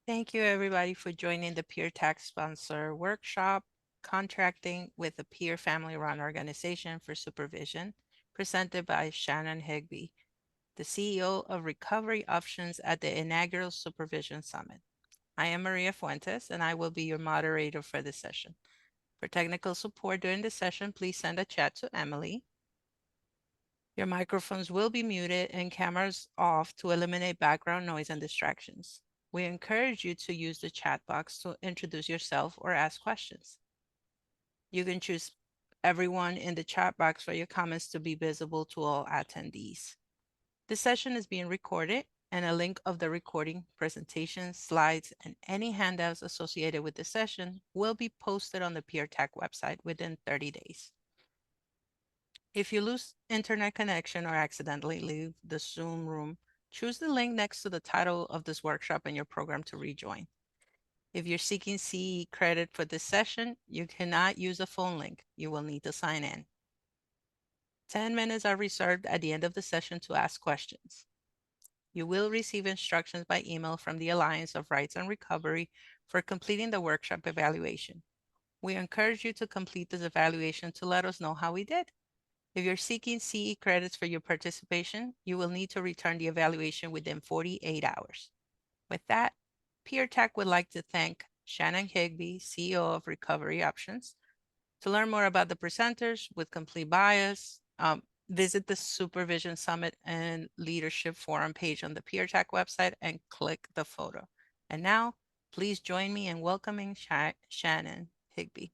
Thank you, everybody, for joining the PeerTAC sponsor workshop, Contracting with a Peer Family-Run Organization for Supervision, presented by Shannon Higbee, the CEO of Recovery Options at the inaugural Supervision Summit. I am Maria Fuentes, and I will be your moderator for this session. For technical support during the session, please send a chat to Emily. Your microphones will be muted and cameras off to eliminate background noise and distractions. We encourage you to use the chat box to introduce yourself or ask questions. You can choose everyone in the chat box for your comments to be visible to all attendees. This session is being recorded, and a link of the recording, presentation, slides, and any handouts associated with the session will be posted on the PeerTAC website within 30 days. If you lose internet connection or accidentally leave the Zoom room, choose the link next to the title of this workshop in your program to rejoin. If you're seeking CE credit for this session, you cannot use a phone link. You will need to sign in. 10 minutes are reserved at the end of the session to ask questions. You will receive instructions by email from the Alliance of Rights and Recovery for completing the workshop evaluation. We encourage you to complete this evaluation to let us know how we did. If you're seeking CE credits for your participation, you will need to return the evaluation within 48 hours. With that, PeerTAC would like to thank Shannon Higbee, CEO of Recovery Options. To learn more about the presenters with complete bios, visit the Supervision Summit and Leadership Forum page on the PeerTAC website and click the photo. And now, please join me in welcoming Shannon Higbee.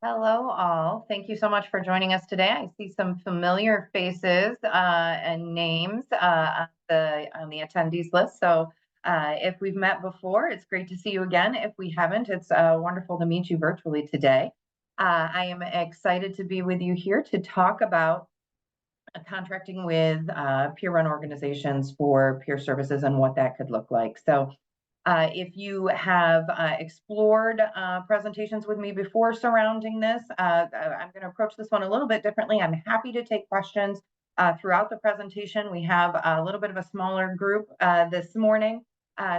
Hello, all. Thank you so much for joining us today. I see some familiar faces and names on the attendees list. So if we've met before, it's great to see you again. If we haven't, it's wonderful to meet you virtually today. I am excited to be with you here to talk about contracting with peer-run organizations for peer services and what that could look like. So if you have explored presentations with me before surrounding this, I'm going to approach this one a little bit differently. I'm happy to take questions throughout the presentation. We have a little bit of a smaller group this morning,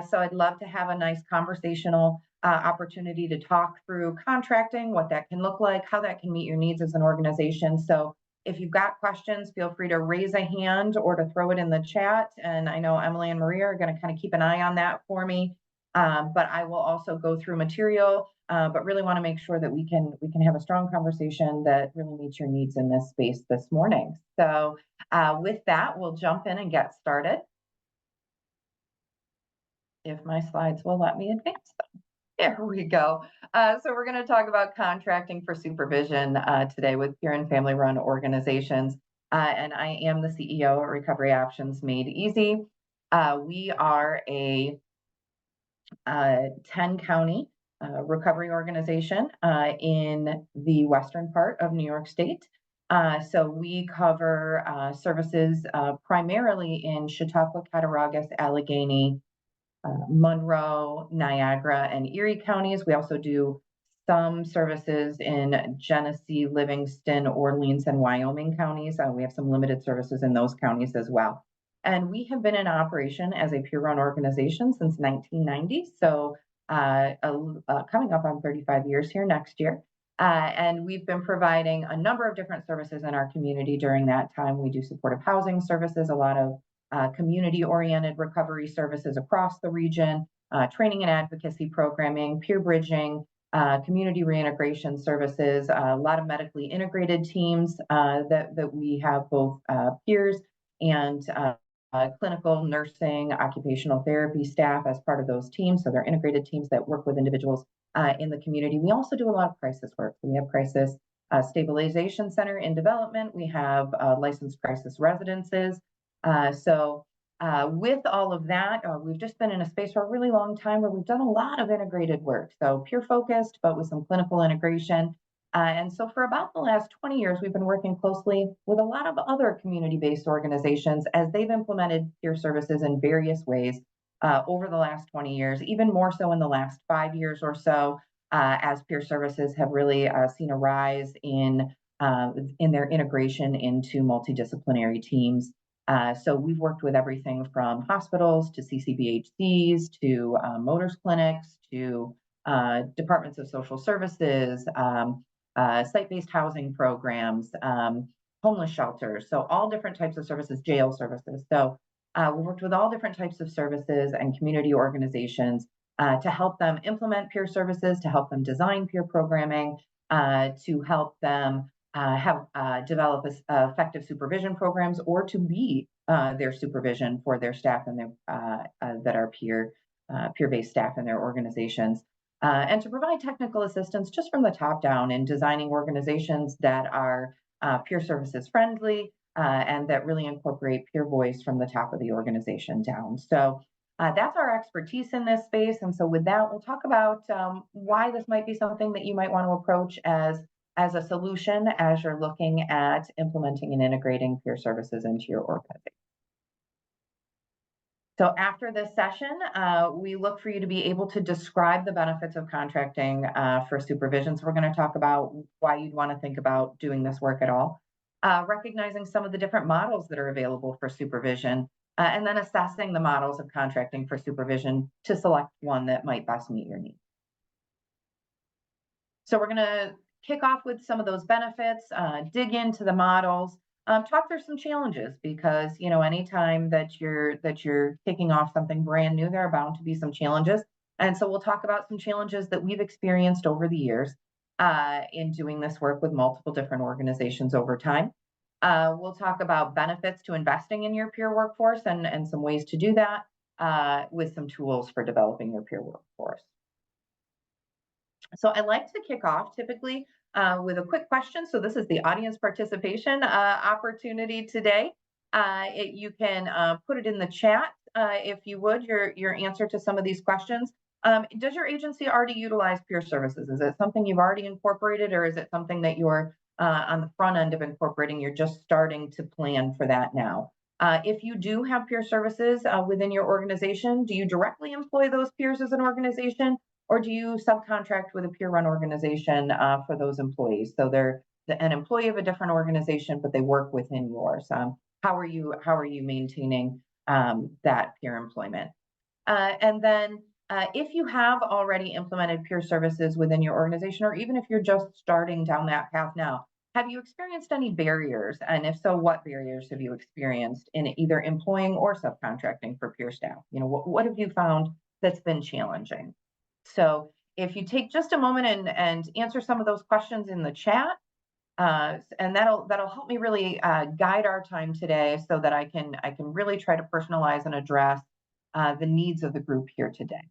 so I'd love to have a nice conversational opportunity to talk through contracting, what that can look like, how that can meet your needs as an organization. So if you've got questions, feel free to raise a hand or to throw it in the chat. And I know Emily and Maria are going to kind of keep an eye on that for me. But I will also go through material, but really want to make sure that we can have a strong conversation that really meets your needs in this space this morning. So with that, we'll jump in and get started. If my slides will let me advance them. There we go. So we're going to talk about contracting for supervision today with peer and family-run organizations. And I am the CEO at Recovery Options Made Easy. We are a 10-county recovery organization in the western part of New York State. So we cover services primarily in Chautauqua, Cattaraugus, Allegheny, Monroe, Niagara, and Erie counties. We also do some services in Genesee, Livingston, Orleans, and Wyoming counties. We have some limited services in those counties as well. And we have been in operation as a peer-run organization since 1990. So coming up on 35 years here next year. And we've been providing a number of different services in our community during that time. We do supportive housing services, a lot of community-oriented recovery services across the region, training and advocacy programming, peer bridging, community reintegration services, a lot of medically integrated teams that we have both peers and clinical nursing, occupational therapy staff as part of those teams. So they're integrated teams that work with individuals in the community. We also do a lot of crisis work. So we have crisis stabilization center in development. We have licensed crisis residences. So with all of that, we've just been in a space for a really long time where we've done a lot of integrated work. So peer focused, but with some clinical integration. And so for about the last 20 years, we've been working closely with a lot of other community-based organizations as they've implemented peer services in various ways over the last 20 years, even more so in the last 5 years or so, as peer services have really seen a rise in their integration into multidisciplinary teams. So we've worked with everything from hospitals to CCBHCs to motors clinics to departments of social services, site-based housing programs, homeless shelters. So all different types of services, jail services. So we worked with all different types of services and community organizations to help them implement peer services, to help them design peer programming, to help them develop effective supervision programs, or to be their supervision for their staff and their that are peer-based staff in their organizations, and to provide technical assistance just from the top down in designing organizations that are peer services friendly and that really incorporate peer voice from the top of the organization down. So that's our expertise in this space. And so with that, we'll talk about why this might be something that you might want to approach as a solution as you're looking at implementing and integrating peer services into your organization. So after this session, we look for you to be able to describe the benefits of contracting for supervision. So we're going to talk about why you'd want to think about doing this work at all, recognizing some of the different models that are available for supervision, and then assessing the models of contracting for supervision to select one that might best meet your needs. So we're going to kick off with some of those benefits, dig into the models, talk through some challenges, because anytime that you're kicking off something brand new, there are bound to be some challenges. And so we'll talk about some challenges that we've experienced over the years in doing this work with multiple different organizations over time. We'll talk about benefits to investing in your peer workforce and some ways to do that with some tools for developing your peer workforce. So I like to kick off typically with a quick question. So this is the audience participation opportunity today. You can put it in the chat if you would, your answer to some of these questions. Does your agency already utilize peer services? Is it something you've already incorporated, or is it something that you're on the front end of incorporating? You're just starting to plan for that now. If you do have peer services within your organization, do you directly employ those peers as an organization, or do you subcontract with a peer-run organization for those employees? So they're an employee of a different organization, but they work within yours. How are you maintaining that peer employment? And then if you have already implemented peer services within your organization, or even if you're just starting down that path now, have you experienced any barriers? And if so, what barriers have you experienced in either employing or subcontracting for peer staff? What have you found that's been challenging? So if you take just a moment and answer some of those questions in the chat, and that'll help me really guide our time today, so that I can really try to personalize and address the needs of the group here today.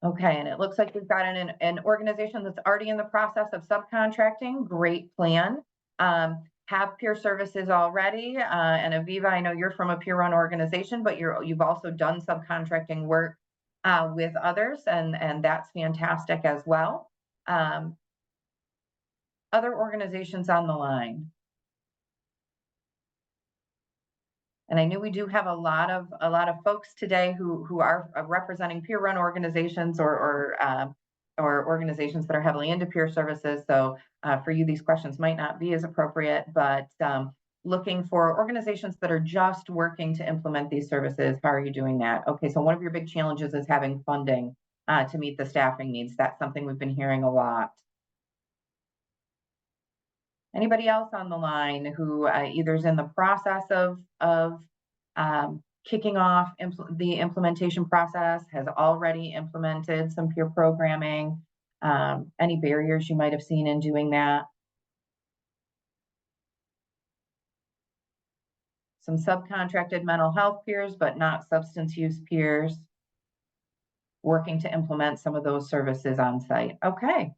Okay, and it looks like we've got an organization that's already in the process of subcontracting. Great plan. Have peer services already. And Aviva, I know you're from a peer-run organization, but you've also done subcontracting work with others, and that's fantastic as well. Other organizations on the line. And I knew we do have a lot of folks today who are representing peer-run organizations or organizations that are heavily into peer services. So for you, these questions might not be as appropriate, but looking for organizations that are just working to implement these services. How are you doing that? Okay, so one of your big challenges is having funding to meet the staffing needs. That's something we've been hearing a lot. Anybody else on the line who either is in the process of kicking off the implementation process, has already implemented some peer programming? Any barriers you might have seen in doing that? Some subcontracted mental health peers, but not substance use peers, working to implement some of those services on site. Okay.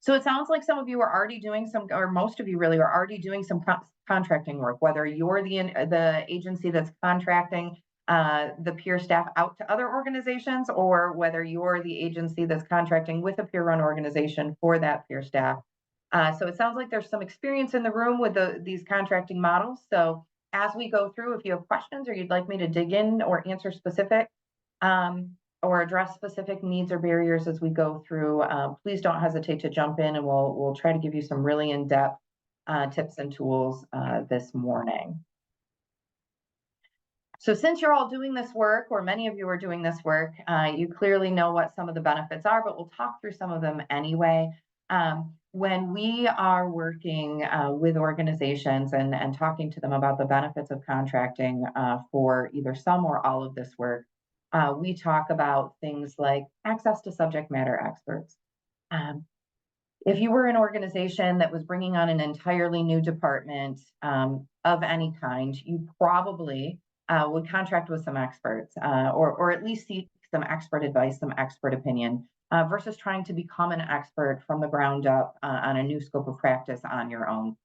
So it sounds like some of you are already doing some, or most of you really are already doing some contracting work, whether you're the agency that's contracting the peer staff out to other organizations, or whether you're the agency that's contracting with a peer-run organization for that peer staff. So it sounds like there's some experience in the room with these contracting models. So as we go through, if you have questions or you'd like me to dig in or answer specific or address specific needs or barriers as we go through, please don't hesitate to jump in, and we'll try to give you some really in-depth tips and tools this morning. So since you're all doing this work, or many of you are doing this work, you clearly know what some of the benefits are, but we'll talk through some of them anyway. When we are working with organizations and talking to them about the benefits of contracting for either some or all of this work, we talk about things like access to subject matter experts. If you were an organization that was bringing on an entirely new department of any kind, you probably would contract with some experts, or at least seek some expert advice, some expert opinion, versus trying to become an expert from the ground up on a new scope of practice on your own.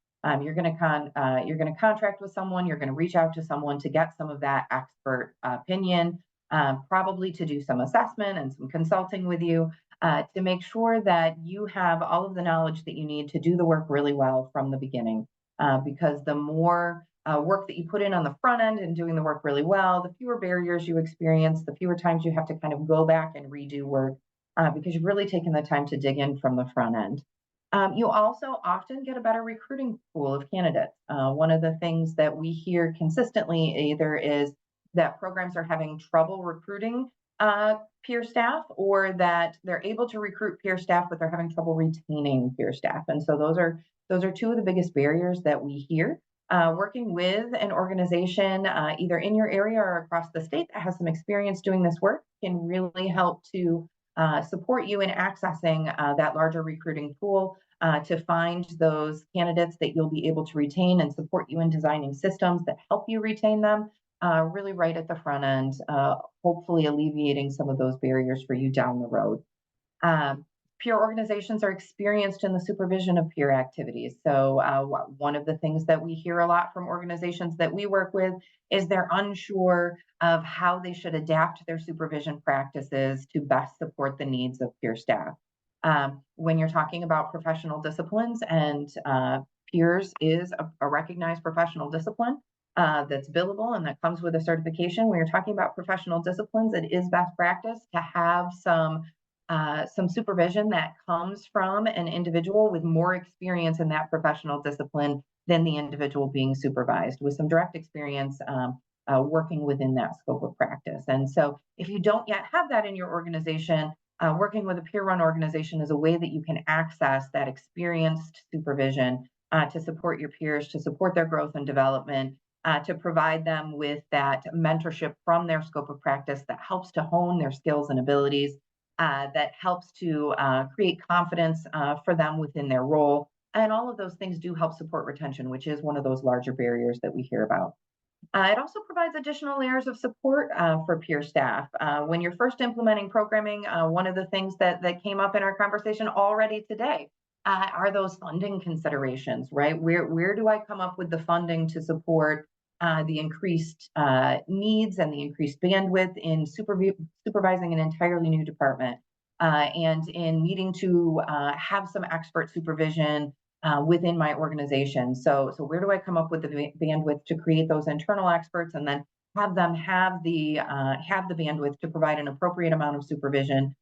You're going to contract with someone. You're going to reach out to someone to get some of that expert opinion, probably to do some assessment and some consulting with you, to make sure that you have all of the knowledge that you need to do the work really well from the beginning. Because the more work that you put in on the front end and doing the work really well, the fewer barriers you experience, the fewer times you have to kind of go back and redo work, because you've really taken the time to dig in from the front end. You also often get a better recruiting pool of candidates. One of the things that we hear consistently either is that programs are having trouble recruiting peer staff, or that they're able to recruit peer staff, but they're having trouble retaining peer staff. And so those are two of the biggest barriers that we hear. Working with an organization either in your area or across the state that has some experience doing this work can really help to support you in accessing that larger recruiting pool, to find those candidates that you'll be able to retain, and support you in designing systems that help you retain them, really right at the front end, hopefully alleviating some of those barriers for you down the road. Peer organizations are experienced in the supervision of peer activities. So one of the things that we hear a lot from organizations that we work with is they're unsure of how they should adapt their supervision practices to best support the needs of peer staff. When you're talking about professional disciplines, and peers is a recognized professional discipline that's billable and that comes with a certification. When you're talking about professional disciplines, it is best practice to have some supervision that comes from an individual with more experience in that professional discipline than the individual being supervised, with some direct experience working within that scope of practice. And so if you don't yet have that in your organization, working with a peer-run organization is a way that you can access that experienced supervision to support your peers, to support their growth and development, to provide them with that mentorship from their scope of practice that helps to hone their skills and abilities, that helps to create confidence for them within their role. And all of those things do help support retention, which is one of those larger barriers that we hear about. It also provides additional layers of support for peer staff. When you're first implementing programming, one of the things that came up in our conversation already today are those funding considerations, right? Where do I come up with the funding to support the increased needs and the increased bandwidth in supervising an entirely new department, and in needing to have some expert supervision within my organization. So where do I come up with the bandwidth to create those internal experts, and then have them have the bandwidth to provide an appropriate amount of supervision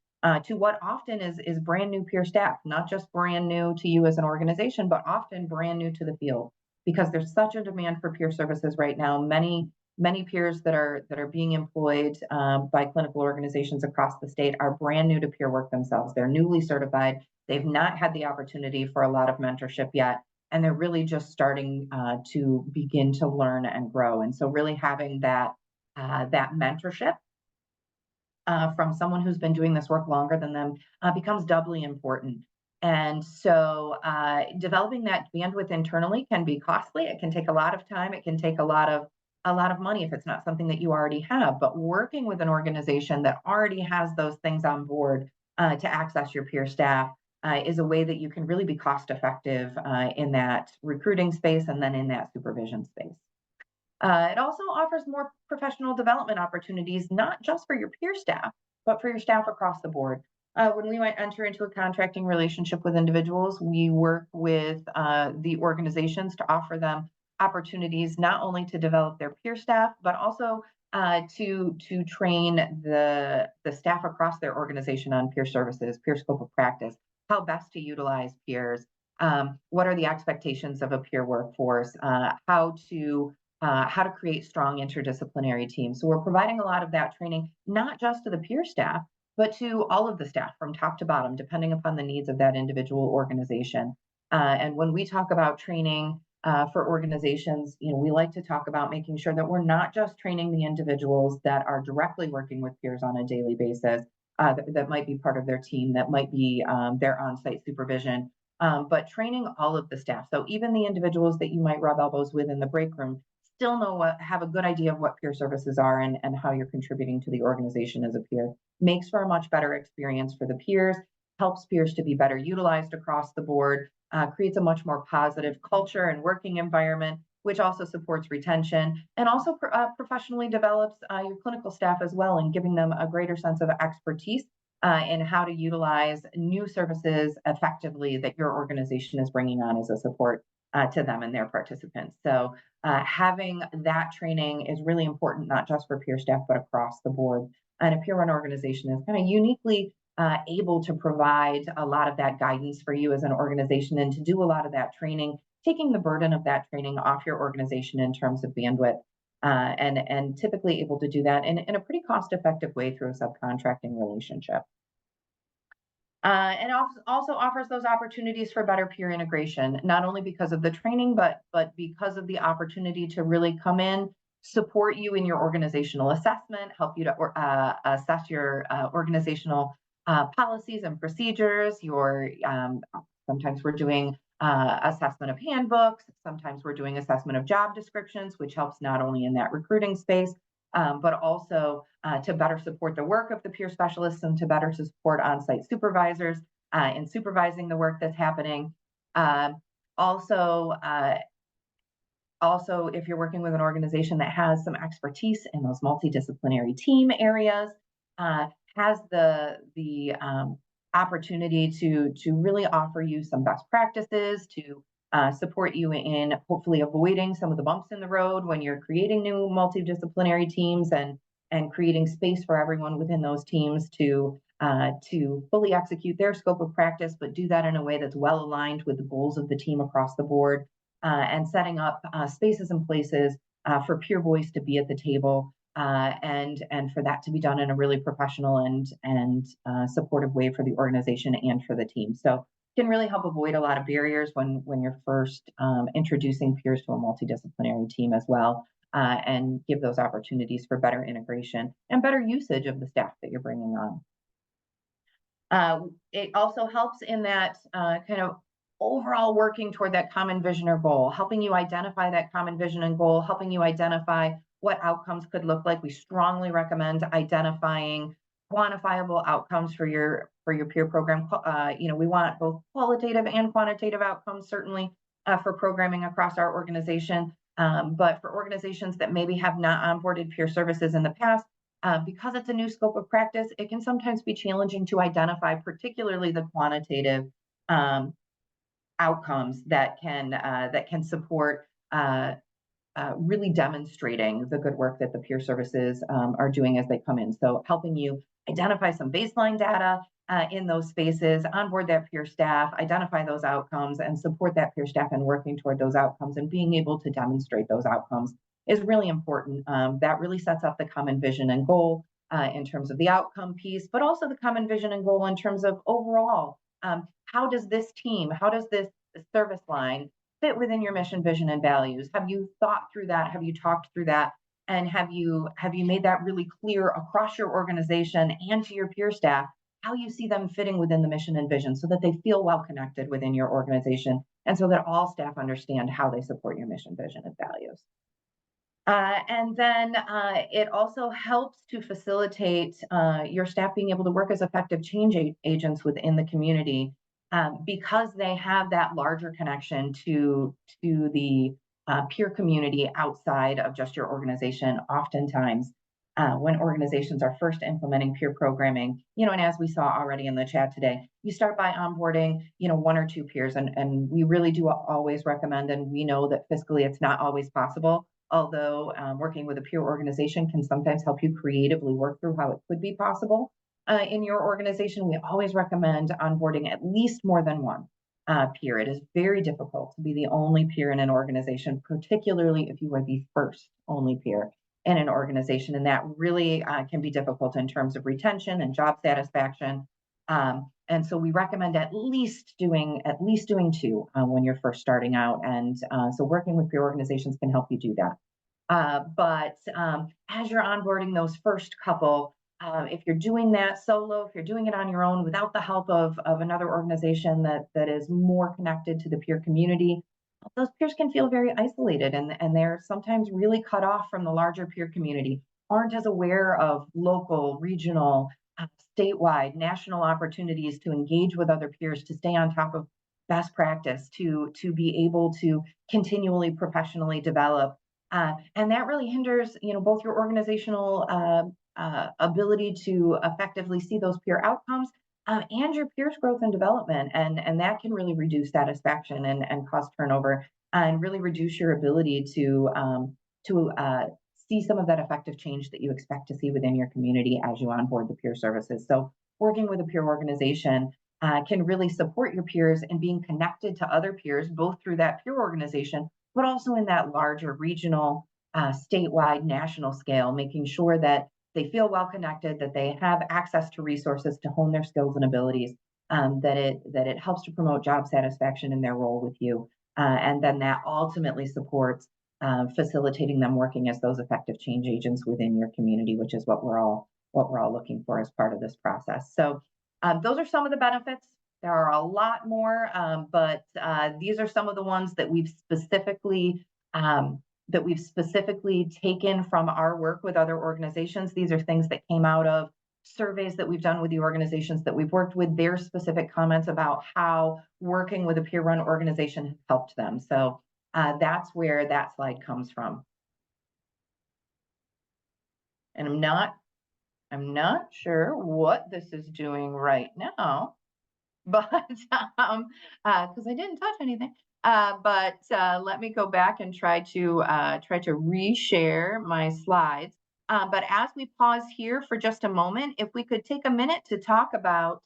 to what often is brand new peer staff, not just brand new to you as an organization, but often brand new to the field, because there's such a demand for peer services right now. Many peers that are being employed by clinical organizations across the state are brand new to peer work themselves. They're newly certified. They've not had the opportunity for a lot of mentorship yet, and they're really just starting to begin to learn and grow. And so really having that mentorship from someone who's been doing this work longer than them becomes doubly important. And so developing that bandwidth internally can be costly. It can take a lot of time. It can take a lot of money if it's not something that you already have. But working with an organization that already has those things on board to access your peer staff is a way that you can really be cost effective in that recruiting space, and then in that supervision space. It also offers more professional development opportunities, not just for your peer staff, but for your staff across the board. When we might enter into a contracting relationship with individuals, we work with the organizations to offer them opportunities not only to develop their peer staff, but also to train the staff across their organization on peer services, peer scope of practice, how best to utilize peers, what are the expectations of a peer workforce, how to create strong interdisciplinary teams. So we're providing a lot of that training, not just to the peer staff, but to all of the staff from top to bottom, depending upon the needs of that individual organization. And when we talk about training for organizations, we like to talk about making sure that we're not just training the individuals that are directly working with peers on a daily basis, that might be part of their team, that might be their on-site supervision, but training all of the staff. So even the individuals that you might rub elbows with in the break room still have a good idea of what peer services are and how you're contributing to the organization as a peer. Makes for a much better experience for the peers, helps peers to be better utilized across the board, creates a much more positive culture and working environment, which also supports retention and also professionally develops your clinical staff as well, and giving them a greater sense of expertise in how to utilize new services effectively that your organization is bringing on as a support to them and their participants. So having that training is really important, not just for peer staff, but across the board. And a peer run organization is kind of uniquely able to provide a lot of that guidance for you as an organization and to do a lot of that training, taking the burden of that training off your organization in terms of bandwidth. And typically able to do that in a pretty cost effective way through a subcontracting relationship. And also offers those opportunities for better peer integration, not only because of the training, but because of the opportunity to really come in, support you in your organizational assessment, help you to assess your organizational policies and procedures. Sometimes we're doing assessment of handbooks. Sometimes we're doing assessment of job descriptions, which helps not only in that recruiting space, but also to better support the work of the peer specialists and to better support on-site supervisors in supervising the work that's happening. Also, if you're working with an organization that has some expertise in those multidisciplinary team areas, has the opportunity to really offer you some best practices to support you in hopefully avoiding some of the bumps in the road when you're creating new multidisciplinary teams and creating space for everyone within those teams to fully execute their scope of practice, but do that in a way that's well aligned with the goals of the team across the board, and setting up spaces and places for peer voice to be at the table, and for that to be done in a really professional and supportive way for the organization and for the team. So can really help avoid a lot of barriers when you're first introducing peers to a multidisciplinary team as well, and give those opportunities for better integration and better usage of the staff that you're bringing on. It also helps in that kind of overall working toward that common vision or goal, helping you identify that common vision and goal, helping you identify what outcomes could look like. We strongly recommend identifying quantifiable outcomes for your peer program. We want both qualitative and quantitative outcomes, certainly for programming across our organization. But for organizations that maybe have not onboarded peer services in the past, because it's a new scope of practice, it can sometimes be challenging to identify, particularly the quantitative outcomes that can support really demonstrating the good work that the peer services are doing as they come in. So helping you identify some baseline data in those spaces, onboard that peer staff, identify those outcomes, and support that peer staff in working toward those outcomes and being able to demonstrate those outcomes is really important. That really sets up the common vision and goal in terms of the outcome piece, but also the common vision and goal in terms of overall, how does this team, how does this service line fit within your mission, vision, and values? Have you thought through that? Have you talked through that? And have you made that really clear across your organization and to your peer staff how you see them fitting within the mission and vision so that they feel well connected within your organization and so that all staff understand how they support your mission, vision, and values. And then it also helps to facilitate your staff being able to work as effective change agents within the community, because they have that larger connection to the peer community outside of just your organization. Oftentimes, when organizations are first implementing peer programming, and as we saw already in the chat today, you start by onboarding, one or two peers, and we really do always recommend, and we know that fiscally it's not always possible, although working with a peer organization can sometimes help you creatively work through how it could be possible in your organization, we always recommend onboarding at least more than one peer. It is very difficult to be the only peer in an organization, particularly if you are the first only peer in an organization. And that really can be difficult in terms of retention and job satisfaction. And so we recommend at least doing two when you're first starting out. And so working with peer organizations can help you do that. But as you're onboarding those first couple, if you're doing that solo, if you're doing it on your own without the help of another organization that is more connected to the peer community, those peers can feel very isolated, and they're sometimes really cut off from the larger peer community, aren't as aware of local, regional, statewide, national opportunities to engage with other peers, to stay on top of best practice, to be able to continually professionally develop. And that really hinders, both your organizational ability to effectively see those peer outcomes and your peers' growth and development. And that can really reduce satisfaction and cause turnover and really reduce your ability to see some of that effective change that you expect to see within your community as you onboard the peer services. So working with a peer organization can really support your peers in being connected to other peers, both through that peer organization, but also in that larger regional, statewide, national scale, making sure that they feel well connected, that they have access to resources to hone their skills and abilities, that it helps to promote job satisfaction in their role with you, and then that ultimately supports facilitating them working as those effective change agents within your community, which is what we're all looking for as part of this process. So those are some of the benefits. There are a lot more, but these are some of the ones that we've specifically taken from our work with other organizations. These are things that came out of surveys that we've done with the organizations that we've worked with, their specific comments about how working with a peer-run organization has helped them. So that's where that slide comes from. And I'm not sure what this is doing right now, but because I didn't touch anything. But let me go back and try to reshare my slides. But as we pause here for just a moment, if we could take a minute to talk about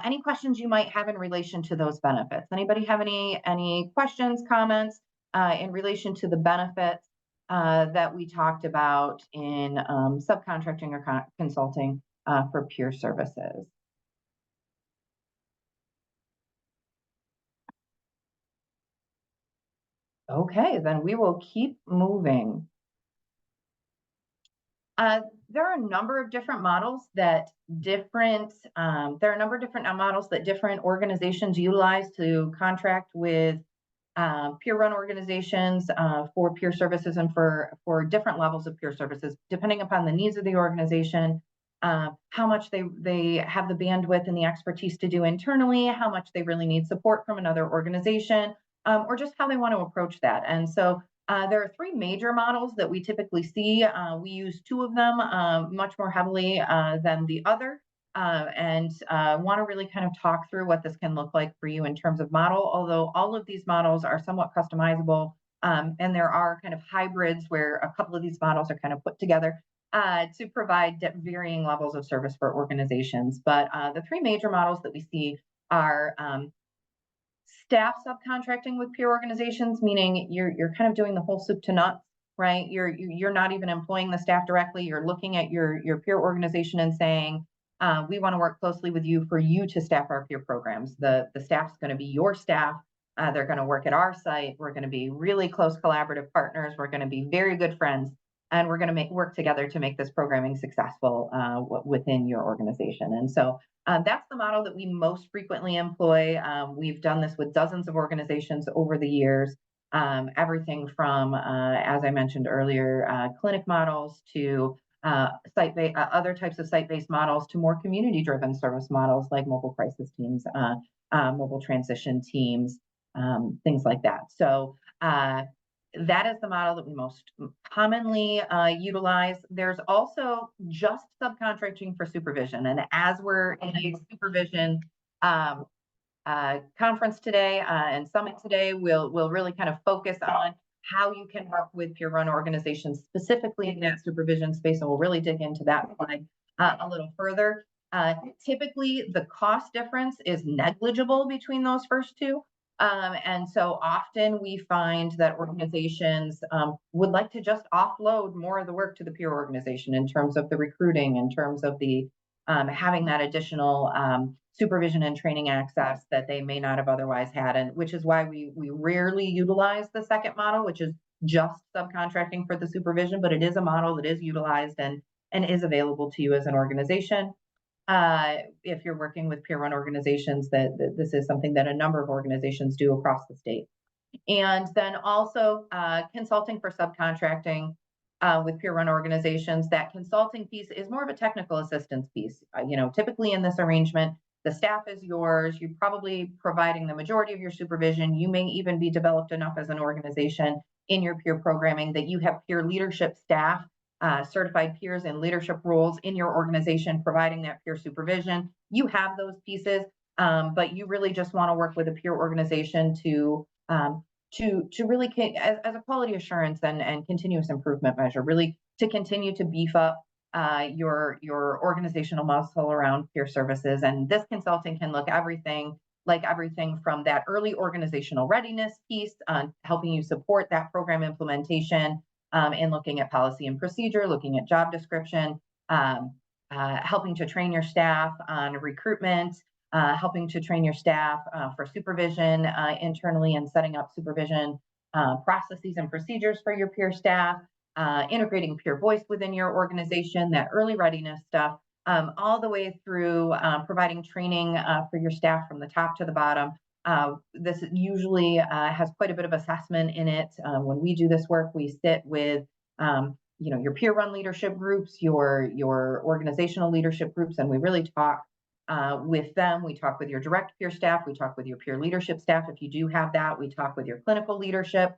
any questions you might have in relation to those benefits. Anybody have any questions, comments in relation to the benefits that we talked about in subcontracting or consulting for peer services? Okay, then we will keep moving. There are a number of different models that different organizations utilize to contract with peer-run organizations for peer services and for different levels of peer services, depending upon the needs of the organization, how much they have the bandwidth and the expertise to do internally, how much they really need support from another organization, or just how they want to approach that. And so there are three major models that we typically see. We use two of them much more heavily than the other, and want to really kind of talk through what this can look like for you in terms of model, although all of these models are somewhat customizable, and there are kind of hybrids where a couple of these models are kind of put together to provide varying levels of service for organizations. But the three major models that we see are staff subcontracting with peer organizations, meaning you're kind of doing the whole soup to nuts, right? You're not even employing the staff directly. You're looking at your peer organization and saying, we want to work closely with you for you to staff our peer programs. The staff's going to be your staff. They're going to work at our site. We're going to be really close collaborative partners. We're going to be very good friends, and we're going to work together to make this programming successful within your organization. And so that's the model that we most frequently employ. We've done this with dozens of organizations over the years, everything from, as I mentioned earlier, clinic models to other types of site-based models to more community-driven service models like mobile crisis teams, mobile transition teams, things like that. So that is the model that we most commonly utilize. There's also just subcontracting for supervision. And as we're in a supervision conference today and summit today, we'll really kind of focus on how you can work with peer-run organizations specifically in that supervision space, and we'll really dig into that slide a little further. Typically, the cost difference is negligible between those first two. And so often we find that organizations would like to just offload more of the work to the peer organization in terms of the recruiting, in terms of the having that additional supervision and training access that they may not have otherwise had, and which is why we rarely utilize the second model, which is just subcontracting for the supervision, but it is a model that is utilized and is available to you as an organization. If you're working with peer-run organizations, that this is something that a number of organizations do across the state. And then also consulting for subcontracting with peer-run organizations. That consulting piece is more of a technical assistance piece. Typically in this arrangement, the staff is yours. You're probably providing the majority of your supervision. You may even be developed enough as an organization in your peer programming that you have peer leadership staff, certified peers in leadership roles in your organization, providing that peer supervision. You have those pieces, but you really just want to work with a peer organization to really, as a quality assurance and continuous improvement measure, really to continue to beef up your organizational muscle around peer services. And this consulting can look everything from that early organizational readiness piece, helping you support that program implementation, and looking at policy and procedure, looking at job description, helping to train your staff on recruitment, helping to train your staff for supervision internally, and setting up supervision processes and procedures for your peer staff, integrating peer voice within your organization, that early readiness stuff, all the way through providing training for your staff from the top to the bottom. This usually has quite a bit of assessment in it. When we do this work, we sit with your peer-run leadership groups, your organizational leadership groups, and we really talk with them. We talk with your direct peer staff. We talk with your peer leadership staff, if you do have that. We talk with your clinical leadership.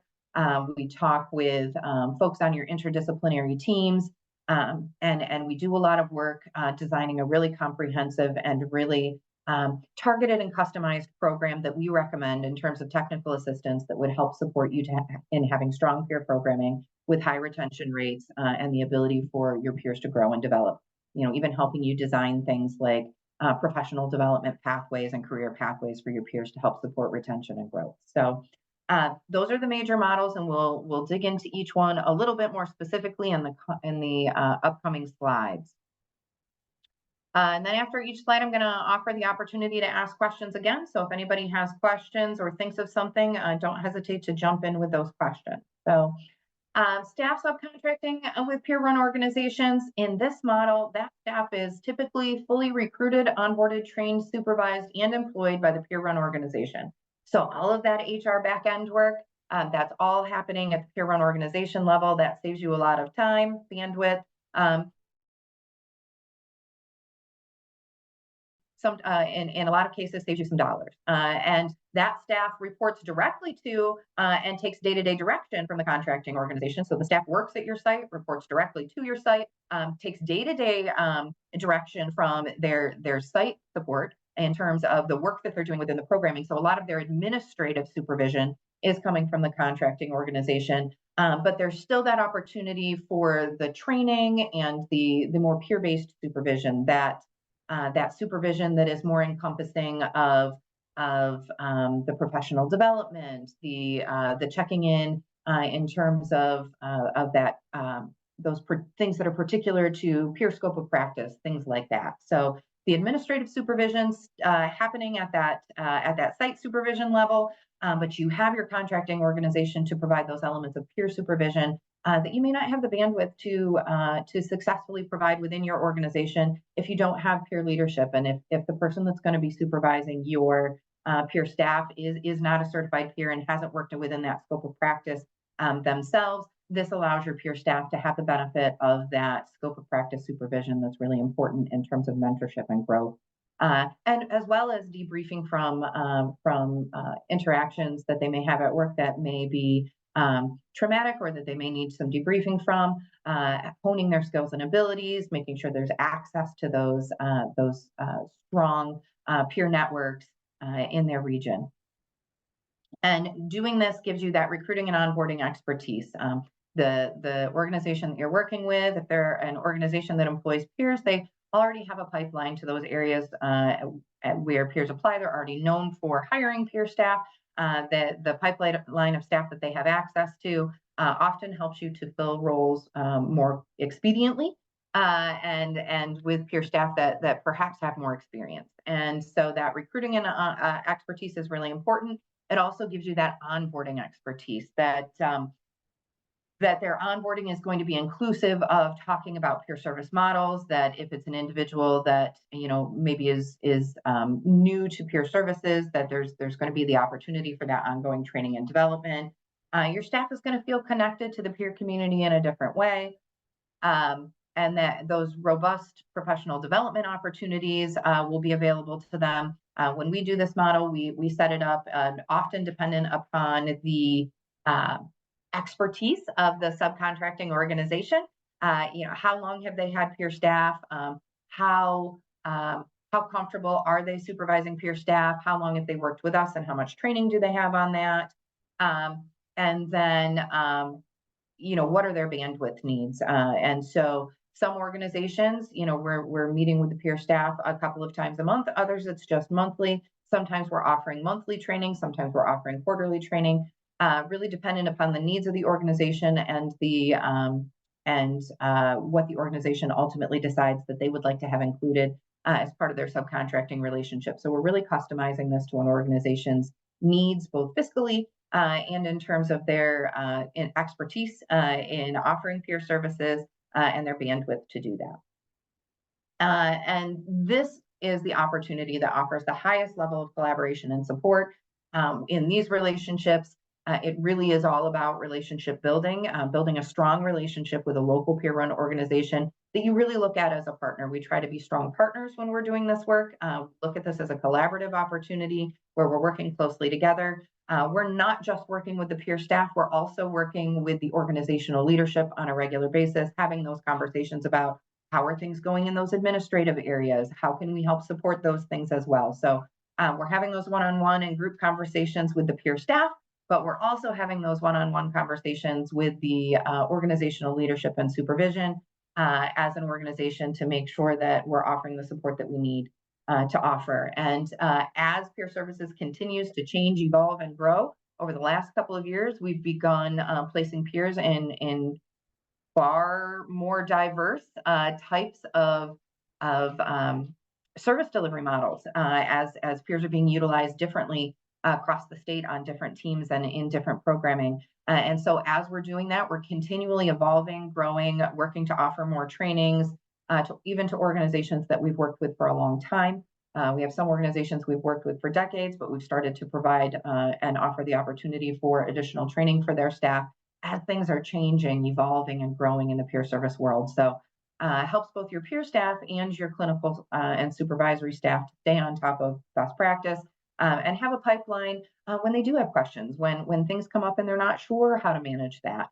We talk with folks on your interdisciplinary teams. And we do a lot of work designing a really comprehensive and really targeted and customized program that we recommend in terms of technical assistance that would help support you in having strong peer programming with high retention rates and the ability for your peers to grow and develop. Even helping you design things like professional development pathways and career pathways for your peers to help support retention and growth. So those are the major models, and we'll dig into each one a little bit more specifically in the upcoming slides. And then after each slide, I'm going to offer the opportunity to ask questions again. So if anybody has questions or thinks of something, don't hesitate to jump in with those questions. So staff subcontracting with peer-run organizations. In this model, that staff is typically fully recruited, onboarded, trained, supervised, and employed by the peer-run organization. So all of that HR back-end work, that's all happening at the peer-run organization level. That saves you a lot of time, bandwidth, in a lot of cases saves you some dollars. And that staff reports directly to and takes day-to-day direction from the contracting organization. So the staff works at your site, reports directly to your site, takes day-to-day direction from their site support in terms of the work that they're doing within the programming. So a lot of their administrative supervision is coming from the contracting organization. But there's still that opportunity for the training and the more peer-based supervision, that supervision that is more encompassing of the professional development, the checking in terms of that those things that are particular to peer scope of practice, things like that. So the administrative supervision's happening at that site supervision level, but you have your contracting organization to provide those elements of peer supervision that you may not have the bandwidth to successfully provide within your organization if you don't have peer leadership, and if the person that's going to be supervising your peer staff is not a certified peer and hasn't worked within that scope of practice themselves. This allows your peer staff to have the benefit of that scope of practice supervision that's really important in terms of mentorship and growth, and as well as debriefing from interactions that they may have at work that may be traumatic, or that they may need some debriefing from, honing their skills and abilities, making sure there's access to those strong peer networks in their region. And doing this gives you that recruiting and onboarding expertise. The organization that you're working with, if they're an organization that employs peers, they already have a pipeline to those areas where peers apply. They're already known for hiring peer staff. The pipeline of staff that they have access to often helps you to fill roles more expediently and with peer staff that perhaps have more experience. And so that recruiting and expertise is really important. It also gives you that onboarding expertise that their onboarding is going to be inclusive of talking about peer service models, that if it's an individual that maybe is new to peer services, that there's going to be the opportunity for that ongoing training and development. Your staff is going to feel connected to the peer community in a different way. And that those robust professional development opportunities will be available to them. When we do this model, we set it up often dependent upon the expertise of the subcontracting organization. How long have they had peer staff? How comfortable are they supervising peer staff? How long have they worked with us, and how much training do they have on that? And then what are their bandwidth needs? And so some organizations, we're meeting with the peer staff a couple of times a month. Others, it's just monthly. Sometimes we're offering monthly training. Sometimes we're offering quarterly training. Really dependent upon the needs of the organization and what the organization ultimately decides that they would like to have included as part of their subcontracting relationship. So we're really customizing this to an organization's needs, both fiscally and in terms of their expertise in offering peer services and their bandwidth to do that. And this is the opportunity that offers the highest level of collaboration and support in these relationships. It really is all about relationship building, building a strong relationship with a local peer-run organization that you really look at as a partner. We try to be strong partners when we're doing this work. Look at this as a collaborative opportunity where we're working closely together. We're not just working with the peer staff, we're also working with the organizational leadership on a regular basis, having those conversations about how are things going in those administrative areas? How can we help support those things as well? So we're having those one-on-one and group conversations with the peer staff, but we're also having those one-on-one conversations with the organizational leadership and supervision as an organization to make sure that we're offering the support that we need to offer. And as peer services continues to change, evolve, and grow, over the last couple of years, we've begun placing peers in far more diverse types of service delivery models as peers are being utilized differently across the state on different teams and in different programming. And so as we're doing that, we're continually evolving, growing, working to offer more trainings, even to organizations that we've worked with for a long time. We have some organizations we've worked with for decades, but we've started to provide and offer the opportunity for additional training for their staff as things are changing, evolving, and growing in the peer service world. So helps both your peer staff and your clinical and supervisory staff to stay on top of best practice and have a pipeline when they do have questions, when things come up and they're not sure how to manage that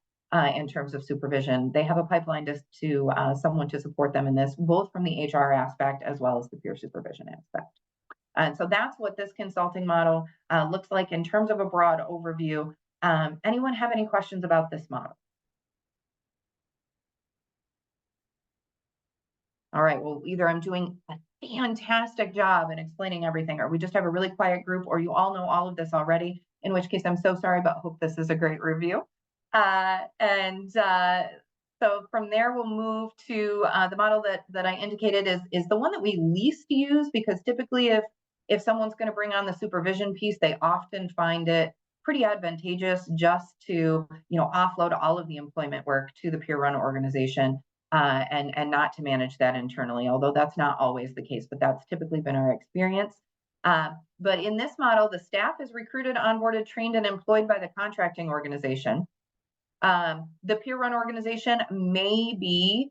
in terms of supervision. They have a pipeline to someone to support them in this, both from the HR aspect as well as the peer supervision aspect. And so that's what this consulting model looks like in terms of a broad overview. Anyone have any questions about this model? All right, well, either I'm doing a fantastic job in explaining everything, or we just have a really quiet group, or you all know all of this already, in which case I'm so sorry, but hope this is a great review. So from there, we'll move to the model that I indicated is the one that we least use, because typically if someone's going to bring on the supervision piece, they often find it pretty advantageous just to offload all of the employment work to the peer-run organization and not to manage that internally, although that's not always the case, but that's typically been our experience. But in this model, the staff is recruited, onboarded, trained, and employed by the contracting organization. The peer-run organization may be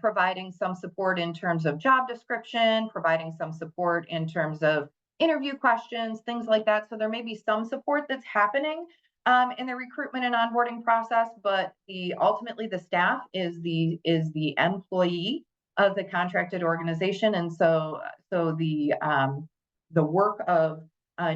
providing some support in terms of job description, providing some support in terms of interview questions, things like that. So there may be some support that's happening in the recruitment and onboarding process, but ultimately the staff is the employee of the contracted organization, and so the work of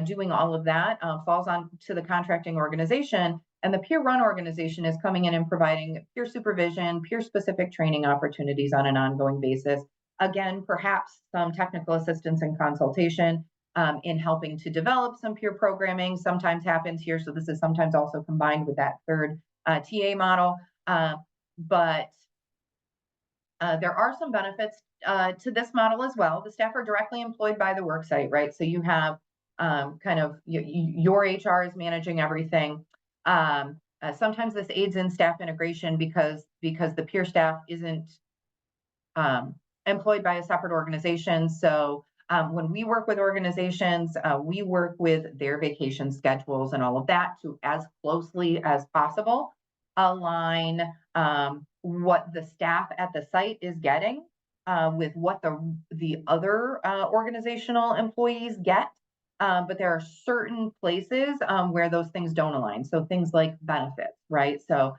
doing all of that falls on to the contracting organization, and the peer-run organization is coming in and providing peer supervision, peer-specific training opportunities on an ongoing basis. Again, perhaps some technical assistance and consultation in helping to develop some peer programming sometimes happens here. So this is sometimes also combined with that third TA model. But there are some benefits to this model as well. The staff are directly employed by the worksite, right? So you have kind of your HR is managing everything. Sometimes this aids in staff integration because the peer staff isn't employed by a separate organization. So when we work with organizations, we work with their vacation schedules and all of that to, as closely as possible, align what the staff at the site is getting with what the other organizational employees get. But there are certain places where those things don't align. So things like benefits, right? So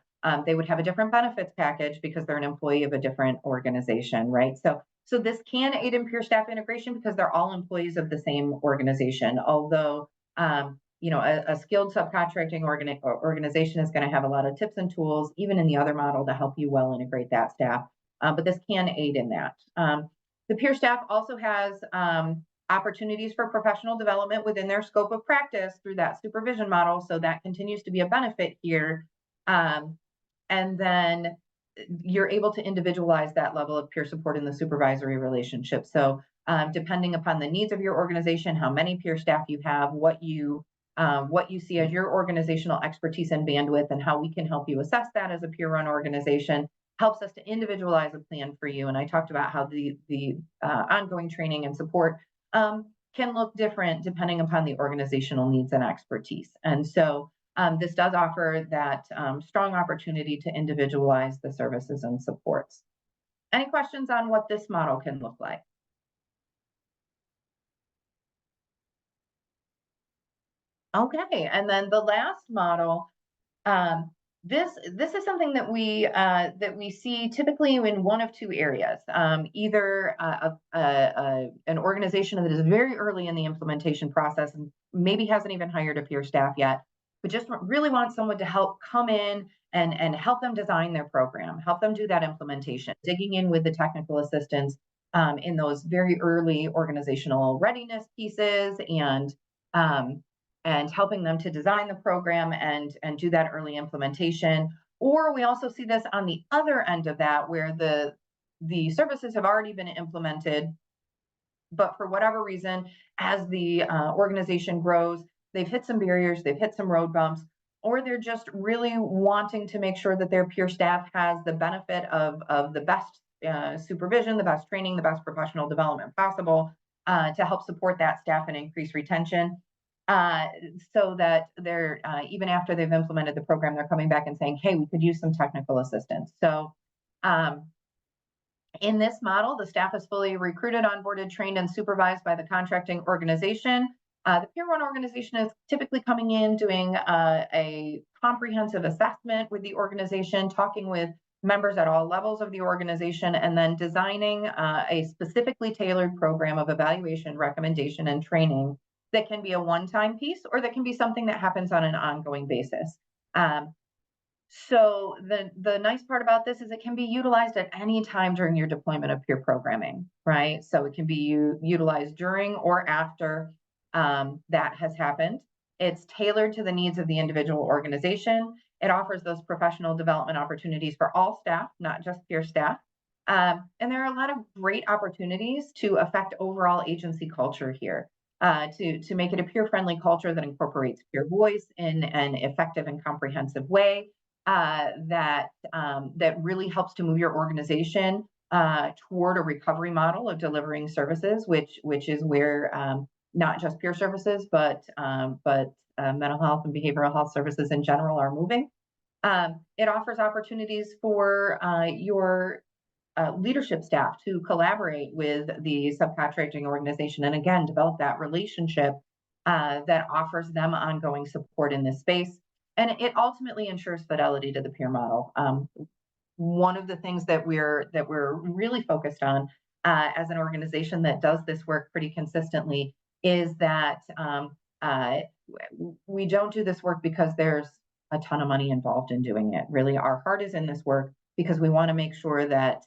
they would have a different benefits package because they're an employee of a different organization, right? So this can aid in peer staff integration because they're all employees of the same organization. Although, a skilled subcontracting organization is going to have a lot of tips and tools, even in the other model, to help you well integrate that staff. But this can aid in that. The peer staff also has opportunities for professional development within their scope of practice through that supervision model. So that continues to be a benefit here. And then you're able to individualize that level of peer support in the supervisory relationship. So depending upon the needs of your organization, how many peer staff you have, what you see as your organizational expertise and bandwidth, and how we can help you assess that as a peer-run organization, helps us to individualize a plan for you. And I talked about how the ongoing training and support can look different depending upon the organizational needs and expertise. And so this does offer that strong opportunity to individualize the services and supports. Any questions on what this model can look like? Okay, and then the last model, this is something that we see typically in one of two areas. Either an organization that is very early in the implementation process and maybe hasn't even hired a peer staff yet, but just really want someone to help come in and help them design their program, help them do that implementation, digging in with the technical assistance in those very early organizational readiness pieces and helping them to design the program and do that early implementation. Or we also see this on the other end of that, where the services have already been implemented, but for whatever reason, as the organization grows, they've hit some barriers, they've hit some road bumps, or they're just really wanting to make sure that their peer staff has the benefit of the best supervision, the best training, the best professional development possible to help support that staff and increase retention. So that they're, even after they've implemented the program, they're coming back and saying, hey, we could use some technical assistance. So in this model, the staff is fully recruited, onboarded, trained, and supervised by the contracting organization. The peer-run organization is typically coming in, doing a comprehensive assessment with the organization, talking with members at all levels of the organization, and then designing a specifically tailored program of evaluation, recommendation, and training that can be a one-time piece, or that can be something that happens on an ongoing basis. So the nice part about this is it can be utilized at any time during your deployment of peer programming, right? So it can be utilized during or after that has happened. It's tailored to the needs of the individual organization. It offers those professional development opportunities for all staff, not just peer staff. And there are a lot of great opportunities to affect overall agency culture here. To make it a peer-friendly culture that incorporates peer voice in an effective and comprehensive way that really helps to move your organization toward a recovery model of delivering services, which is where not just peer services, but mental health and behavioral health services in general are moving. It offers opportunities for your leadership staff to collaborate with the subcontracting organization and again develop that relationship that offers them ongoing support in this space, and it ultimately ensures fidelity to the peer model. One of the things that we're really focused on as an organization that does this work pretty consistently is that We don't do this work because there's a ton of money involved in doing it. Really, our heart is in this work because we want to make sure that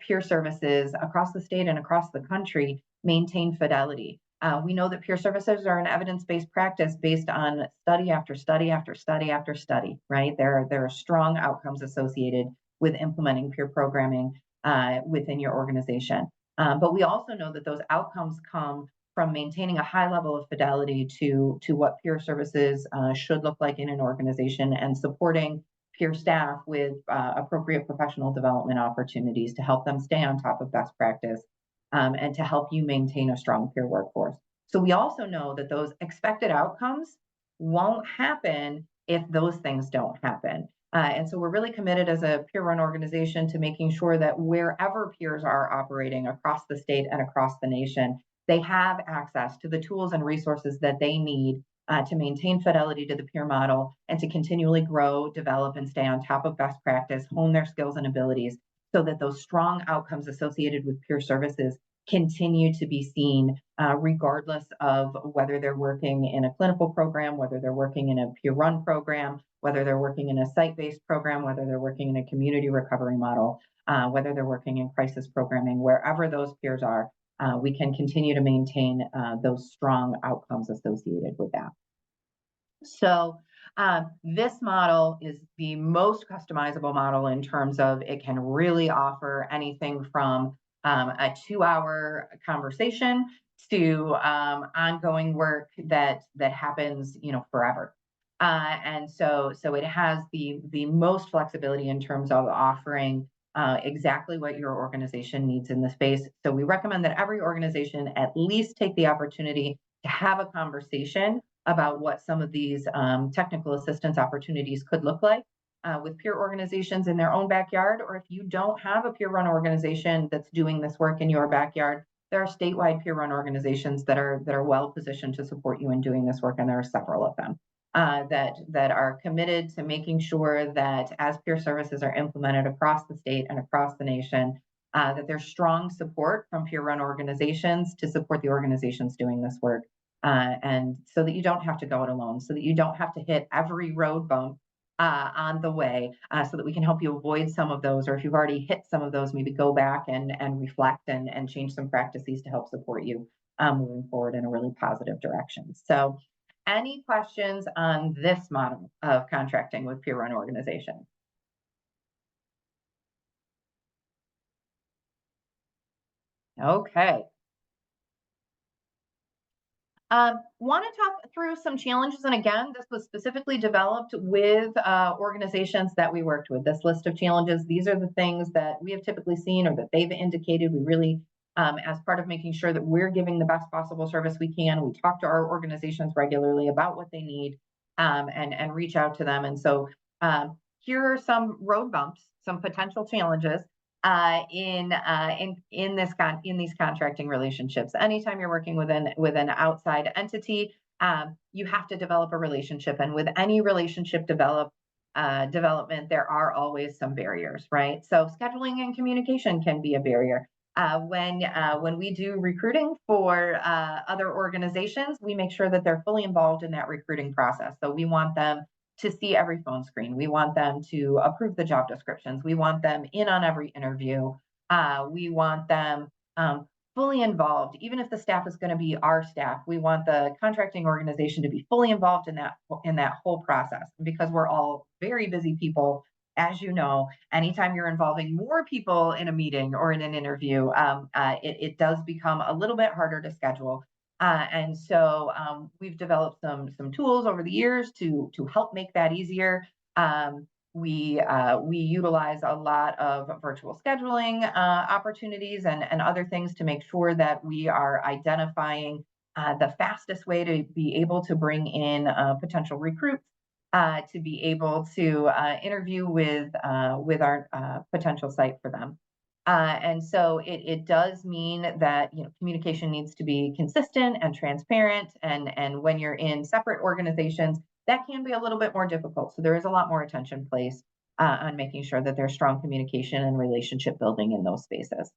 peer services across the state and across the country maintain fidelity. We know that peer services are an evidence-based practice based on study after study after study after study, right? There are strong outcomes associated with implementing peer programming within your organization. But we also know that those outcomes come from maintaining a high level of fidelity to what peer services should look like in an organization, and supporting peer staff with appropriate professional development opportunities to help them stay on top of best practice, and to help you maintain a strong peer workforce. So we also know that those expected outcomes won't happen if those things don't happen. And so we're really committed as a peer run organization to making sure that wherever peers are operating across the state and across the nation, they have access to the tools and resources that they need to maintain fidelity to the peer model, and to continually grow, develop, and stay on top of best practice, hone their skills and abilities, so that those strong outcomes associated with peer services continue to be seen, regardless of whether they're working in a clinical program, whether they're working in a peer run program, whether they're working in a site-based program, whether they're working in a community recovery model, whether they're working in crisis programming. Wherever those peers are, we can continue to maintain those strong outcomes associated with that. So this model is the most customizable model in terms of it can really offer anything from a 2-hour conversation to ongoing work that happens, forever. And so it has the most flexibility in terms of offering exactly what your organization needs in the space. So we recommend that every organization at least take the opportunity to have a conversation about what some of these technical assistance opportunities could look like with peer organizations in their own backyard. Or if you don't have a peer run organization that's doing this work in your backyard, there are statewide peer run organizations that are well positioned to support you in doing this work, and there are several of them that are committed to making sure that as peer services are implemented across the state and across the nation, that there's strong support from peer run organizations to support the organizations doing this work. And so that you don't have to go it alone, so that you don't have to hit every road bump on the way, so that we can help you avoid some of those, or if you've already hit some of those, maybe go back and reflect and change some practices to help support you moving forward in a really positive direction. So any questions on this model of contracting with peer run organizations? Okay. Want to talk through some challenges. And again, this was specifically developed with organizations that we worked with. This list of challenges, these are the things that we have typically seen or that they've indicated. We really, as part of making sure that we're giving the best possible service we can, we talk to our organizations regularly about what they need, and reach out to them. And so here are some road bumps, some potential challenges in these contracting relationships. Anytime you're working with an outside entity, you have to develop a relationship, and with any relationship development, there are always some barriers, right? So scheduling and communication can be a barrier. When we do recruiting for other organizations, we make sure that they're fully involved in that recruiting process. So we want them to see every phone screen. We want them to approve the job descriptions. We want them in on every interview. We want them fully involved, even if the staff is going to be our staff. We want the contracting organization to be fully involved in that whole process, because we're all very busy people. As you know, anytime you're involving more people in a meeting or in an interview, it does become a little bit harder to schedule. And so we've developed some tools over the years to help make that easier. We utilize a lot of virtual scheduling opportunities and other things to make sure that we are identifying the fastest way to be able to bring in potential recruits, to be able to interview with our potential site for them. And so it does mean that communication needs to be consistent and transparent. And when you're in separate organizations, that can be a little bit more difficult. So there is a lot more attention placed on making sure that there's strong communication and relationship building in those spaces.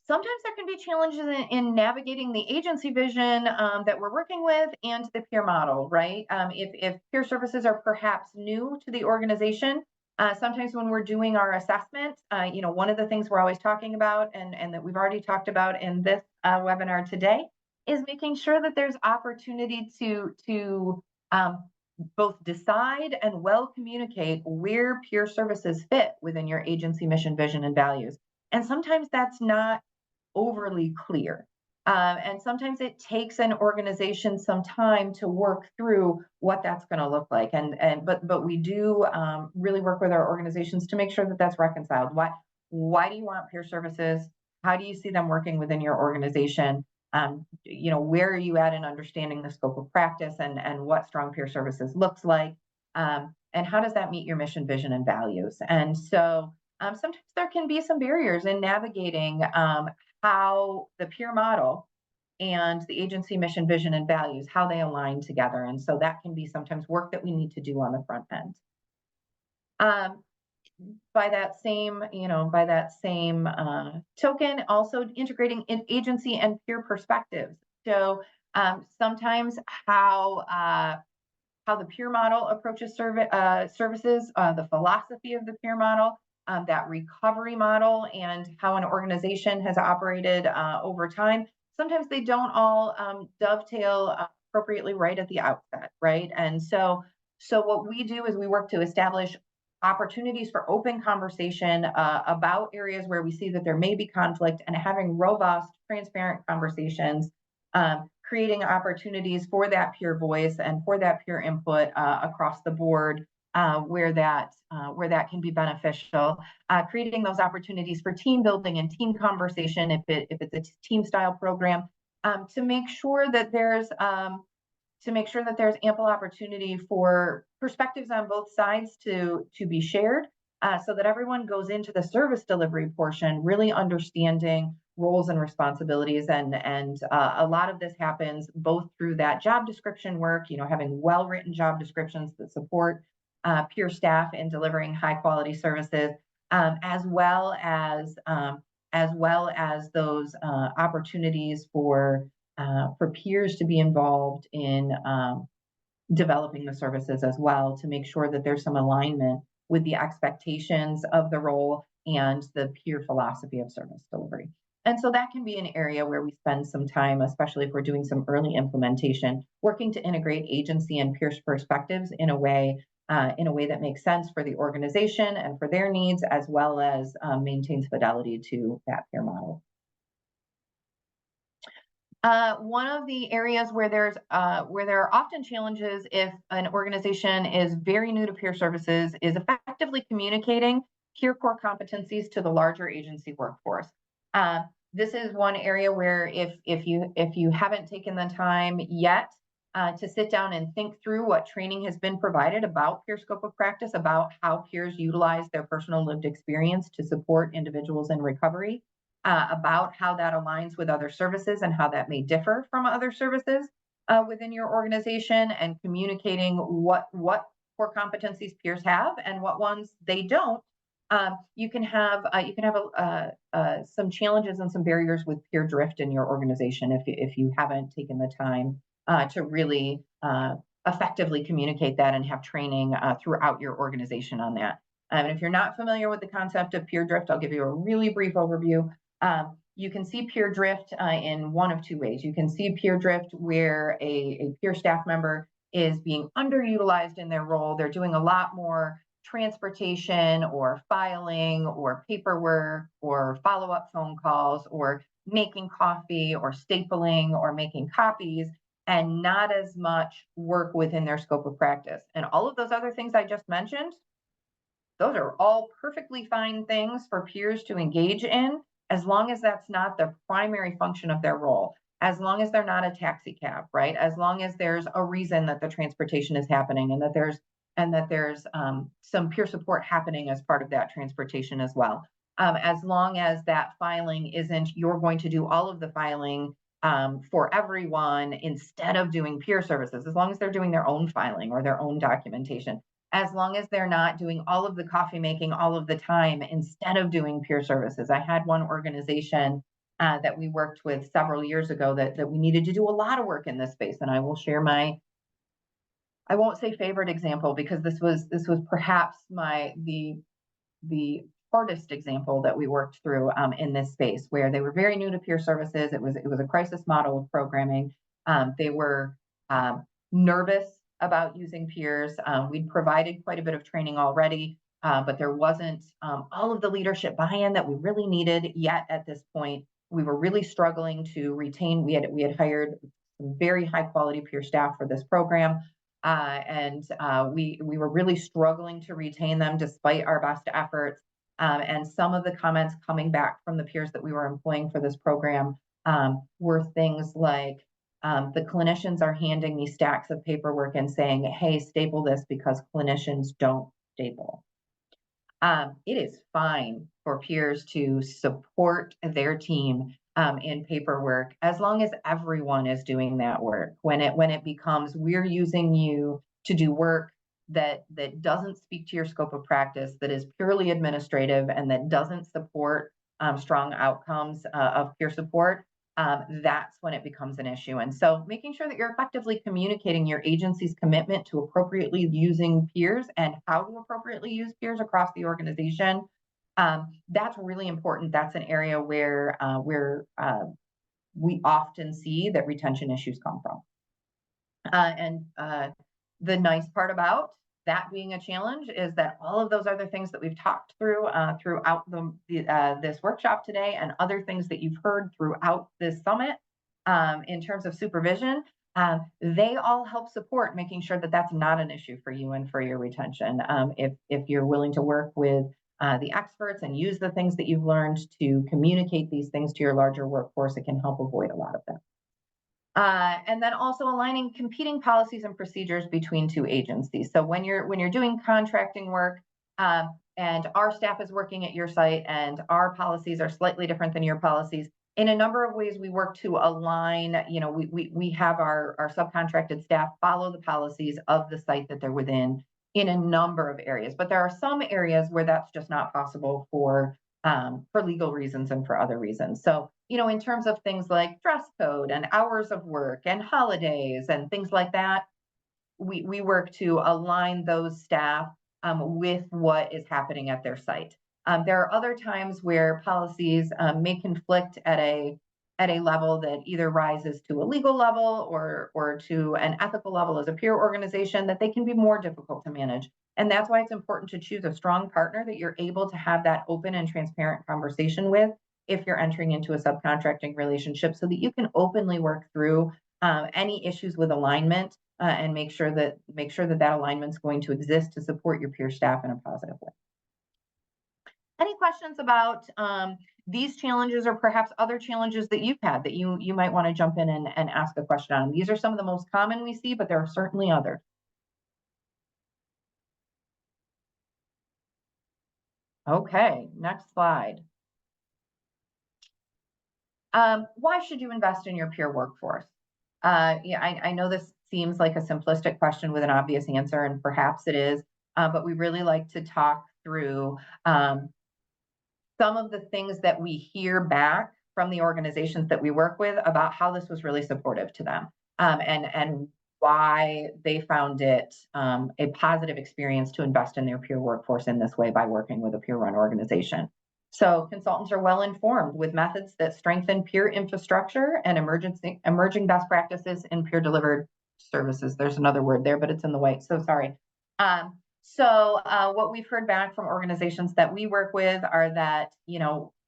Sometimes there can be challenges in navigating the agency vision that we're working with and the peer model, right? If peer services are perhaps new to the organization, sometimes when we're doing our assessment, one of the things we're always talking about and that we've already talked about in this webinar today is making sure that there's opportunity to both decide and well communicate where peer services fit within your agency mission, vision, and values. And sometimes that's not overly clear. And sometimes it takes an organization some time to work through what that's going to look like. But we do really work with our organizations to make sure that that's reconciled. Why do you want peer services? How do you see them working within your organization? Where are you at in understanding the scope of practice and what strong peer services looks like? And how does that meet your mission, vision, and values? And so sometimes there can be some barriers in navigating how the peer model and the agency mission, vision, and values, how they align together. And so that can be sometimes work that we need to do on the front end. By that same token, also integrating in agency and peer perspectives. So sometimes how the peer model approaches services, the philosophy of the peer model, that recovery model, and how an organization has operated over time. Sometimes they don't all dovetail appropriately right at the outset, right? And so what we do is we work to establish opportunities for open conversation about areas where we see that there may be conflict and having robust, transparent conversations, creating opportunities for that peer voice and for that peer input across the board where that can be beneficial, creating those opportunities for team building and team conversation if it's a team style program, to make sure that there's ample opportunity for perspectives on both sides to be shared, so that everyone goes into the service delivery portion really understanding roles and responsibilities. And a lot of this happens both through that job description work, having well-written job descriptions that support peer staff in delivering high quality services, as well as those opportunities for peers to be involved in developing the services as well, to make sure that there's some alignment with the expectations of the role and the peer philosophy of service delivery. And so that can be an area where we spend some time, especially if we're doing some early implementation, working to integrate agency and peer perspectives in a way that makes sense for the organization and for their needs, as well as maintains fidelity to that peer model. One of the areas where there are often challenges if an organization is very new to peer services is effectively communicating peer core competencies to the larger agency workforce. This is one area where if you haven't taken the time yet to sit down and think through what training has been provided about peer scope of practice, about how peers utilize their personal lived experience to support individuals in recovery, about how that aligns with other services and how that may differ from other services within your organization, and communicating what core competencies peers have and what ones they don't. You can have some challenges and some barriers with peer drift in your organization if you haven't taken the time to really effectively communicate that and have training throughout your organization on that. And if you're not familiar with the concept of peer drift, I'll give you a really brief overview. You can see peer drift in one of two ways. You can see peer drift where a peer staff member is being underutilized in their role. They're doing a lot more transportation or filing or paperwork or follow-up phone calls or making coffee or stapling or making copies, and not as much work within their scope of practice. And all of those other things I just mentioned, those are all perfectly fine things for peers to engage in, as long as that's not the primary function of their role, as long as they're not a taxi cab, right? As long as there's a reason that the transportation is happening, and that there's some peer support happening as part of that transportation as well. As long as that filing isn't, you're going to do all of the filing for everyone instead of doing peer services, as long as they're doing their own filing or their own documentation, as long as they're not doing all of the coffee making all of the time instead of doing peer services. I had one organization that we worked with several years ago that we needed to do a lot of work in this space. And I will share I won't say favorite example, because this was perhaps the hardest example that we worked through in this space, where they were very new to peer services. It was a crisis model of programming. They were nervous about using peers. We'd provided quite a bit of training already, but there wasn't all of the leadership buy-in that we really needed yet at this point. We were really struggling to retain. We had hired very high quality peer staff for this program. And we were really struggling to retain them despite our best efforts. And some of the comments coming back from the peers that we were employing for this program were things like, the clinicians are handing me stacks of paperwork and saying, hey, staple this, because clinicians don't staple. It is fine for peers to support their team in paperwork, as long as everyone is doing that work. When it becomes, we're using you to do work that doesn't speak to your scope of practice, that is purely administrative, and that doesn't support strong outcomes of peer support, that's when it becomes an issue. And so making sure that you're effectively communicating your agency's commitment to appropriately using peers and how to appropriately use peers across the organization, that's really important. That's an area where we often see that retention issues come from. And the nice part about that being a challenge is that all of those other things that we've talked through throughout this workshop today, and other things that you've heard throughout this summit in terms of supervision, they all help support making sure that that's not an issue for you and for your retention. If you're willing to work with the experts and use the things that you've learned to communicate these things to your larger workforce, it can help avoid a lot of them. And then also aligning competing policies and procedures between two agencies. So when you're doing contracting work, and our staff is working at your site, and our policies are slightly different than your policies, in a number of ways we work to align. We have our subcontracted staff follow the policies of the site that they're within in a number of areas. But there are some areas where that's just not possible for legal reasons and for other reasons. So, in terms of things like dress code and hours of work and holidays and things like that, we work to align those staff with what is happening at their site. There are other times where policies may conflict at a level that either rises to a legal level or to an ethical level as a peer organization, that they can be more difficult to manage. And that's why it's important to choose a strong partner that you're able to have that open and transparent conversation with if you're entering into a subcontracting relationship, so that you can openly work through any issues with alignment and make sure that alignment is going to exist to support your peer staff in a positive way. Any questions about these challenges, or perhaps other challenges that you've had that you might want to jump in and ask a question on? These are some of the most common we see, but there are certainly others. Okay, next slide. Why should you invest in your peer workforce? I know this seems like a simplistic question with an obvious answer, and perhaps it is, but we really like to talk through some of the things that we hear back from the organizations that we work with about how this was really supportive to them, and why they found it a positive experience to invest in their peer workforce in this way by working with a peer-run organization. So consultants are well informed with methods that strengthen peer infrastructure and emerging best practices in peer-delivered services. There's another word there, but it's in the white, so sorry. So what we've heard back from organizations that we work with are that,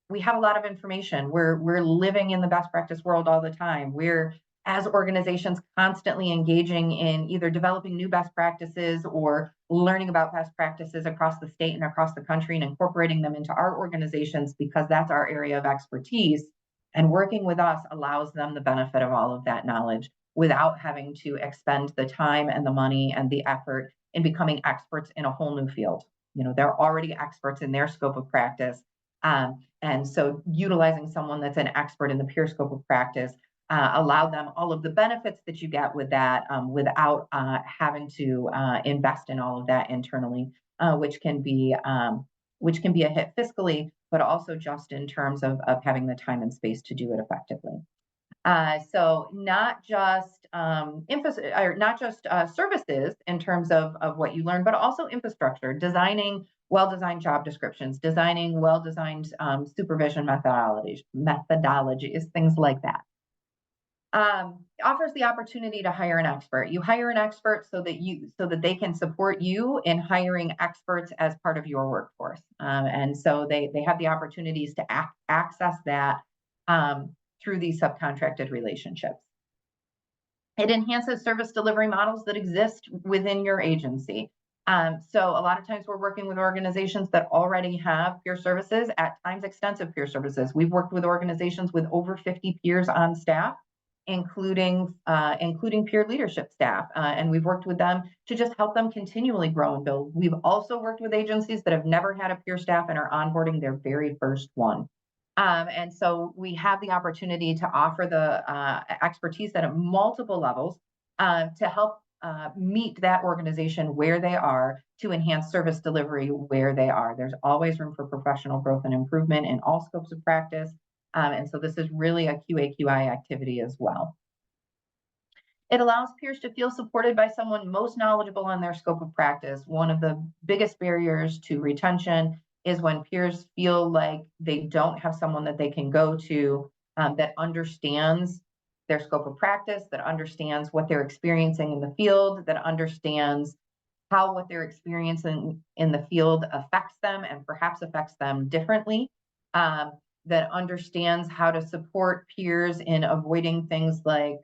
we have a lot of information. We're living in the best practice world all the time. We're, as organizations, constantly engaging in either developing new best practices or learning about best practices across the state and across the country and incorporating them into our organizations, because that's our area of expertise. And working with us allows them the benefit of all of that knowledge without having to expend the time and the money and the effort in becoming experts in a whole new field. They're already experts in their scope of practice. And so utilizing someone that's an expert in the peer scope of practice allow them all of the benefits that you get with that without having to invest in all of that internally, which can be a hit fiscally, but also just in terms of having the time and space to do it effectively. So not just emphasis, or not just services in terms of what you learn, but also infrastructure, designing well-designed job descriptions, designing well-designed supervision methodologies, things like that. Offers the opportunity to hire an expert. You hire an expert so that they can support you in hiring experts as part of your workforce, and so they have the opportunities to access that through these subcontracted relationships. It enhances service delivery models that exist within your agency. So a lot of times we're working with organizations that already have peer services, at times extensive peer services. We've worked with organizations with over 50 peers on staff, including peer leadership staff, and we've worked with them to just help them continually grow and build. We've also worked with agencies that have never had a peer staff and are onboarding their very first one. And so we have the opportunity to offer the expertise at multiple levels to help meet that organization where they are, to enhance service delivery where they are. There's always room for professional growth and improvement in all scopes of practice. And so this is really a QA/QI activity as well. It allows peers to feel supported by someone most knowledgeable on their scope of practice. One of the biggest barriers to retention is when peers feel like they don't have someone that they can go to that understands their scope of practice, that understands what they're experiencing in the field, that understands how what they're experiencing in the field affects them and perhaps affects them differently, that understands how to support peers in avoiding things like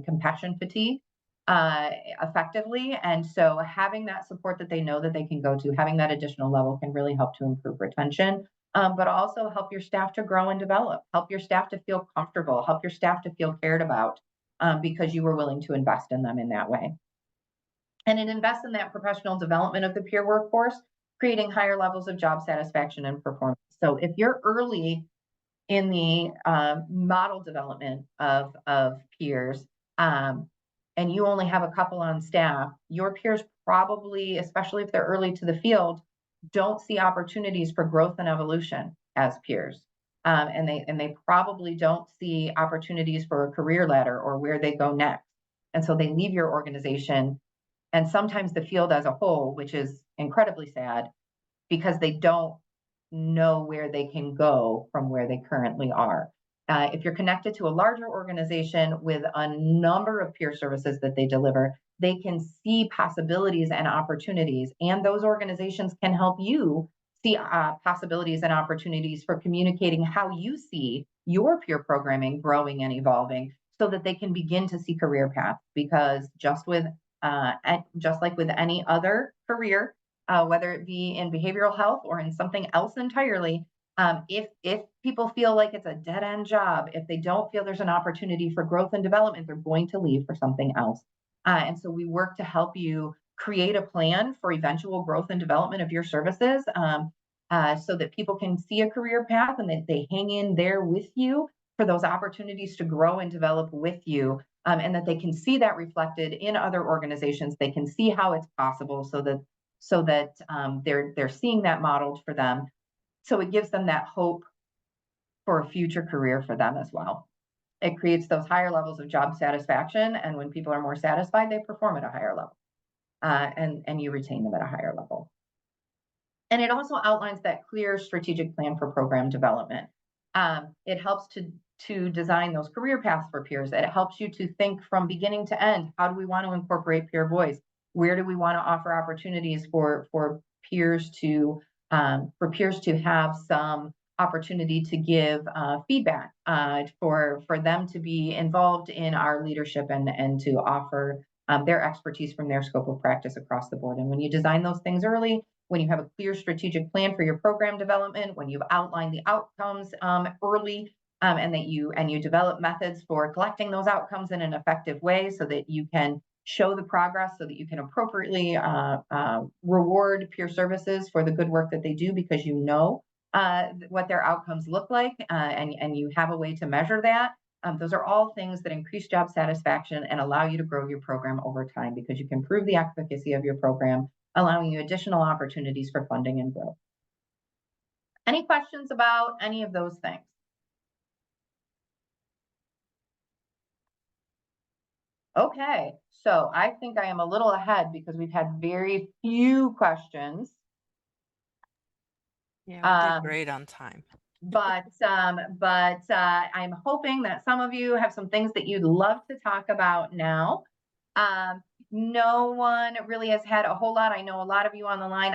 compassion fatigue effectively. And so having that support that they know that they can go to, having that additional level can really help to improve retention, but also help your staff to grow and develop, help your staff to feel comfortable, help your staff to feel cared about because you were willing to invest in them in that way. And it invests in that professional development of the peer workforce, creating higher levels of job satisfaction and performance. So if you're early in the model development of peers, and you only have a couple on staff, your peers probably, especially if they're early to the field, don't see opportunities for growth and evolution as peers. And they probably don't see opportunities for a career ladder or where they go next. And so they leave your organization and sometimes the field as a whole, which is incredibly sad because they don't know where they can go from where they currently are. If you're connected to a larger organization with a number of peer services that they deliver, they can see possibilities and opportunities, and those organizations can help you see possibilities and opportunities for communicating how you see your peer programming growing and evolving so that they can begin to see career paths. Because just like with any other career, whether it be in behavioral health or in something else entirely, if people feel like it's a dead end job, if they don't feel there's an opportunity for growth and development, they're going to leave for something else. And so we work to help you create a plan for eventual growth and development of your services, so that people can see a career path and that they hang in there with you for those opportunities to grow and develop with you, and that they can see that reflected in other organizations. They can see how it's possible so that they're seeing that modeled for them. So it gives them that hope for a future career for them as well. It creates those higher levels of job satisfaction, and when people are more satisfied, they perform at a higher level, and you retain them at a higher level. And it also outlines that clear strategic plan for program development. It helps to design those career paths for peers. It helps you to think from beginning to end. How do we want to incorporate peer voice? Where do we want to offer opportunities for peers to have some opportunity to give feedback, for them to be involved in our leadership and to offer their expertise from their scope of practice across the board. And when you design those things early, when you have a clear strategic plan for your program development, when you've outlined the outcomes early, and that you develop methods for collecting those outcomes in an effective way so that you can show the progress, so that you can appropriately reward peer services for the good work that they do, because you know what their outcomes look like, and you have a way to measure that. Those are all things that increase job satisfaction and allow you to grow your program over time, because you can prove the efficacy of your program, allowing you additional opportunities for funding and growth. Any questions about any of those things? Okay, so I think I am a little ahead because we've had very few questions. Yeah, we did great on time. But I'm hoping that some of you have some things that you'd love to talk about now. No one really has had a whole lot. I know a lot of you on the line,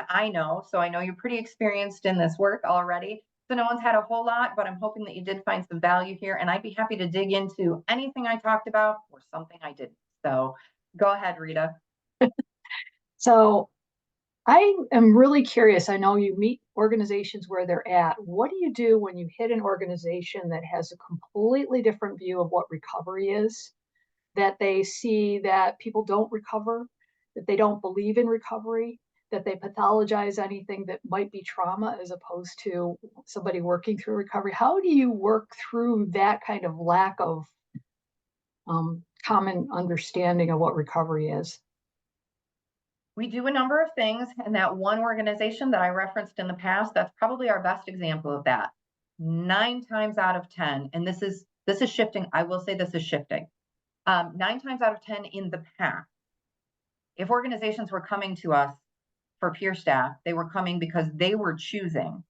so I know you're pretty experienced in this work already. So no one's had a whole lot, but I'm hoping that you did find some value here. And I'd be happy to dig into anything I talked about or something I didn't. So go ahead, Rita. So I am really curious. I know you meet organizations where they're at. What do you do when you hit an organization that has a completely different view of what recovery is? That they see that people don't recover, that they don't believe in recovery, that they pathologize anything that might be trauma as opposed to somebody working through recovery. How do you work through that kind of lack of common understanding of what recovery is? We do a number of things, and that one organization that I referenced in the past, that's probably our best example of that. 9 times out of 10, and this is shifting. I will say this is shifting. 9 times out of 10 in the past, if organizations were coming to us for peer staff, they were coming because they were choosing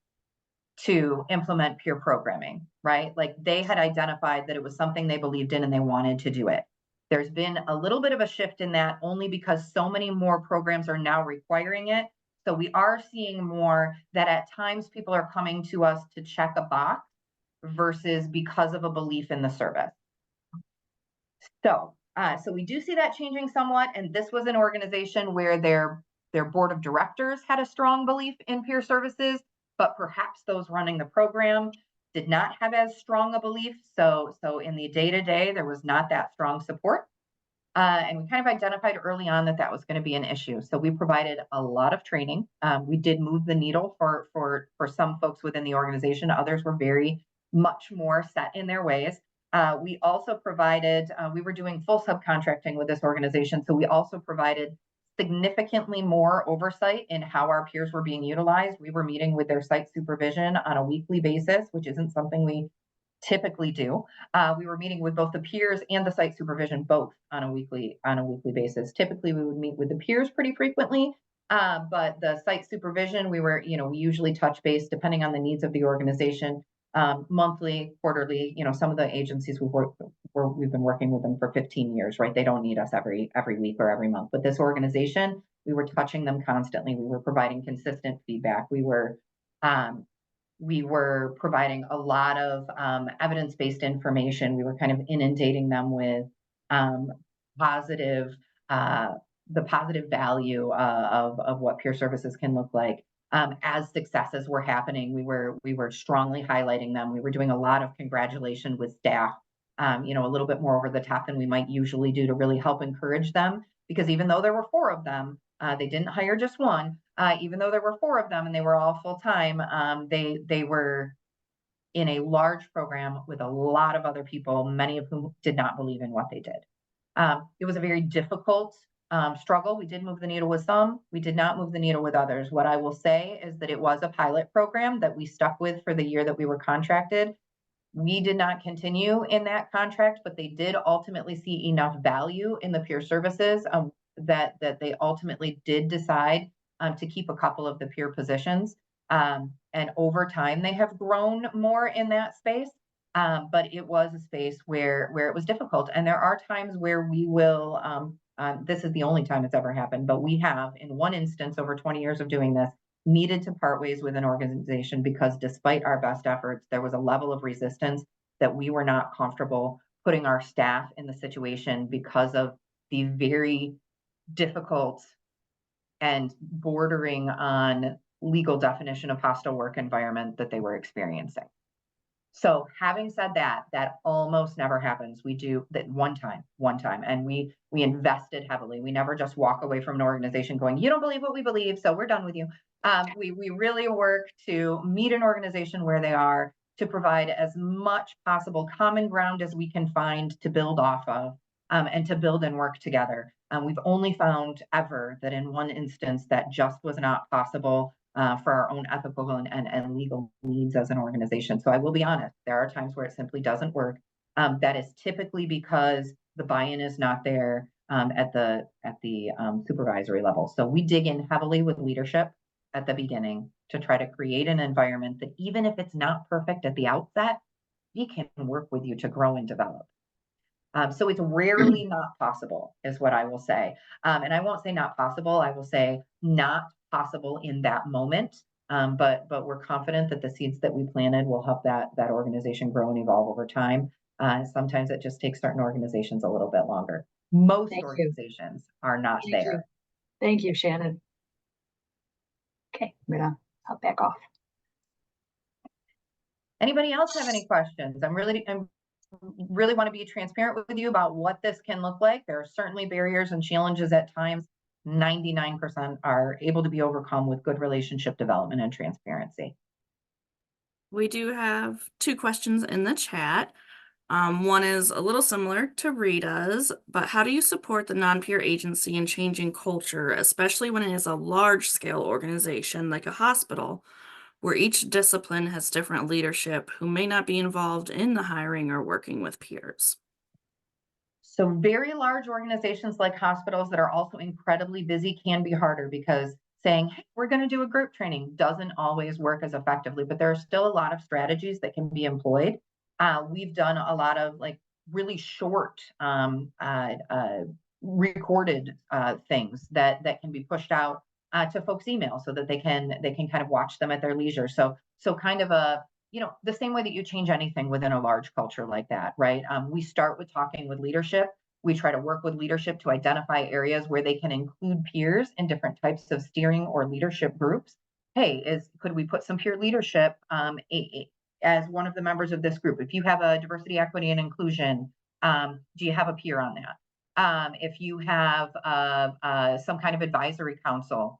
to implement peer programming, right? Like they had identified that it was something they believed in and they wanted to do it. There's been a little bit of a shift in that only because so many more programs are now requiring it. So we are seeing more that at times people are coming to us to check a box versus because of a belief in the service. So we do see that changing somewhat. And this was an organization where their board of directors had a strong belief in peer services, but perhaps those running the program did not have as strong a belief. So in the day-to-day, there was not that strong support. And we kind of identified early on that was going to be an issue. So we provided a lot of training. We did move the needle for some folks within the organization. Others were very much more set in their ways. We also provided, we were doing full subcontracting with this organization. So we also provided significantly more oversight in how our peers were being utilized. We were meeting with their site supervision on a weekly basis, which isn't something we typically do. We were meeting with both the peers and the site supervision both on a weekly basis. Typically, we would meet with the peers pretty frequently, but the site supervision, we usually touch base depending on the needs of the organization, monthly, quarterly. Some of the agencies we've been working with them for 15 years, right? They don't need us every week or every month. But this organization, we were touching them constantly. We were providing consistent feedback. We were providing a lot of evidence-based information. We were kind of inundating them with positive value of what peer services can look like. As successes were happening, we were strongly highlighting them. We were doing a lot of congratulation with staff, a little bit more over the top than we might usually do to really help encourage them. Because even though there were 4 of them, they didn't hire just one. Even though there were 4 of them and they were all full-time, they were in a large program with a lot of other people, many of whom did not believe in what they did. It was a very difficult struggle. We did move the needle with some. We did not move the needle with others. What I will say is that it was a pilot program that we stuck with for the year that we were contracted. We did not continue in that contract, but they did ultimately see enough value in the peer services that they ultimately did decide to keep a couple of the peer positions. And over time, they have grown more in that space. But it was a space where it was difficult. And there are times where we will, this is the only time it's ever happened, but we have, in one instance over 20 years of doing this, needed to part ways with an organization because despite our best efforts, there was a level of resistance that we were not comfortable putting our staff in the situation because of the very difficult and bordering on legal definition of hostile work environment that they were experiencing. So having said that, that almost never happens. We do that one time, and we invested heavily. We never just walk away from an organization going, you don't believe what we believe, so we're done with you. We really work to meet an organization where they are, to provide as much possible common ground as we can find to build off of, and to build and work together. We've only found ever that in one instance that just was not possible. for our own ethical and legal needs as an organization. So I will be honest, there are times where it simply doesn't work. That is typically because the buy-in is not there at the supervisory level. So we dig in heavily with leadership at the beginning to try to create an environment that, even if it's not perfect at the outset, we can work with you to grow and develop. So it's rarely not possible, is what I will say. And I won't say not possible, I will say not possible in that moment. But we're confident that the seeds that we planted will help that organization grow and evolve over time. Sometimes it just takes certain organizations a little bit longer. Most Thank you. organizations are not Thank there. you. Thank you, Shannon. Okay, I'm gonna hop back off. Anybody else have any questions? I'm really want to be transparent with you about what this can look like. There are certainly barriers and challenges at times. 99% are able to be overcome with good relationship development and transparency. We do have 2 questions in the chat. One is a little similar to Rita's, but how do you support the non-peer agency in changing culture, especially when it is a large-scale organization like a hospital, where each discipline has different leadership who may not be involved in the hiring or working with peers? So very large organizations like hospitals that are also incredibly busy can be harder, because saying, hey, we're going to do a group training doesn't always work as effectively, but there are still a lot of strategies that can be employed. We've done a lot of like really short recorded things that can be pushed out to folks' email so that they can kind of watch them at their leisure. So kind of a, the same way that you change anything within a large culture like that, right? We start with talking with leadership. We try to work with leadership to identify areas where they can include peers in different types of steering or leadership groups. Hey, could we put some peer leadership as one of the members of this group? If you have a diversity, equity, and inclusion, do you have a peer on that? If you have some kind of advisory council,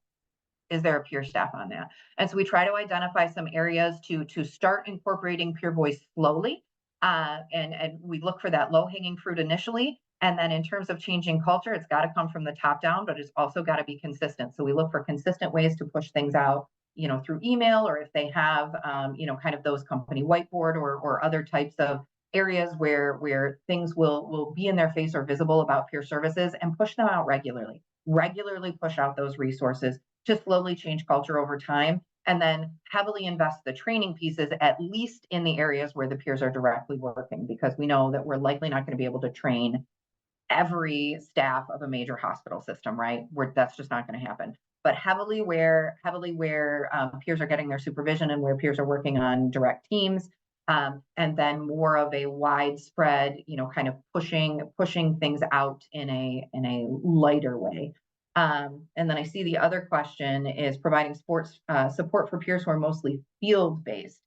is there a peer staff on that? And so we try to identify some areas to start incorporating peer voice slowly. And we look for that low-hanging fruit initially. And then in terms of changing culture, it's got to come from the top down, but it's also got to be consistent. So we look for consistent ways to push things out, through email, or if they have, kind of those company whiteboard or other types of areas where things will be in their face or visible about peer services, and push them out regularly push out those resources to slowly change culture over time, and then heavily invest the training pieces, at least in the areas where the peers are directly working, because we know that we're likely not going to be able to train every staff of a major hospital system, right? That's just not going to happen. But heavily where peers are getting their supervision and where peers are working on direct teams, and then more of a widespread, kind of pushing things out in a lighter way. And then I see the other question is providing support for peers who are mostly field-based.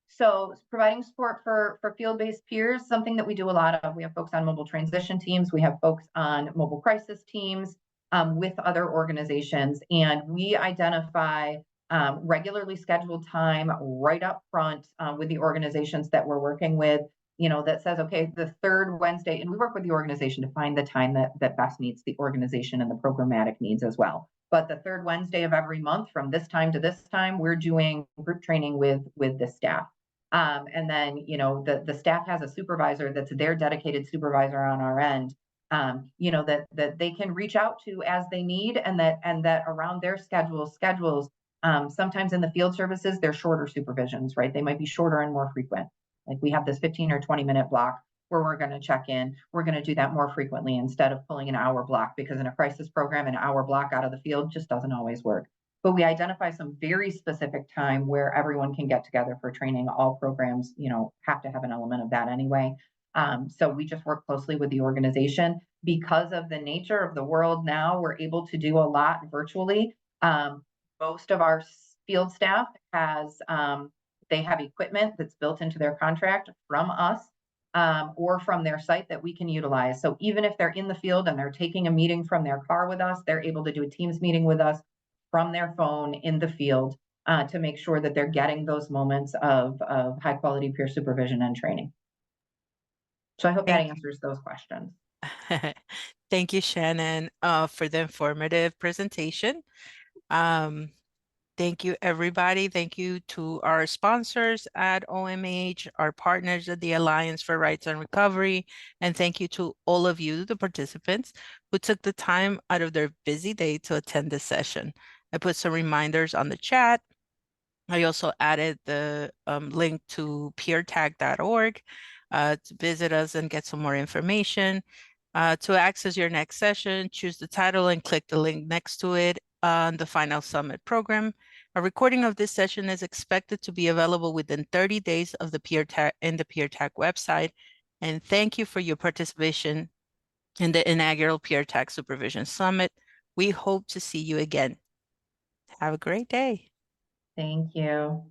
So providing support for field-based peers, something that we do a lot of. We have folks on mobile transition teams. We have folks on mobile crisis teams with other organizations. And we identify regularly scheduled time right up front with the organizations that we're working with, that says, okay, the third Wednesday, and we work with the organization to find the time that best meets the organization and the programmatic needs as well. But the third Wednesday of every month, from this time to this time, we're doing group training with the staff. And then, the staff has a supervisor that's their dedicated supervisor on our end, that they can reach out to as they need, and that around their schedules, sometimes in the field services, they're shorter supervisions, right? They might be shorter and more frequent. Like we have this 15 or 20-minute block where we're going to check in. We're going to do that more frequently instead of pulling an hour block, because in a crisis program, an hour block out of the field just doesn't always work. But we identify some very specific time where everyone can get together for training. All programs, have to have an element of that anyway. So we just work closely with the organization. Because of the nature of the world now, we're able to do a lot virtually. Most of our field staff they have equipment that's built into their contract from us or from their site that we can utilize. So even if they're in the field and they're taking a meeting from their car with us, they're able to do a Teams meeting with us from their phone in the field to make sure that they're getting those moments of high quality peer supervision and training. So I hope that answers those questions. Thank you, Shannon, for the informative presentation. Thank you, everybody. Thank you to our sponsors at OMH, our partners at the Alliance for Rights and Recovery, and thank you to all of you, the participants, who took the time out of their busy day to attend this session. I put some reminders on the chat. I also added the link to peertag.org to visit us and get some more information. To access your next session, choose the title and click the link next to it on the Final Summit program. A recording of this session is expected to be available within 30 days of the in the PeerTAC website. And thank you for your participation in the inaugural PeerTAC Supervision Summit. We hope to see you again. Have a great day. Thank you.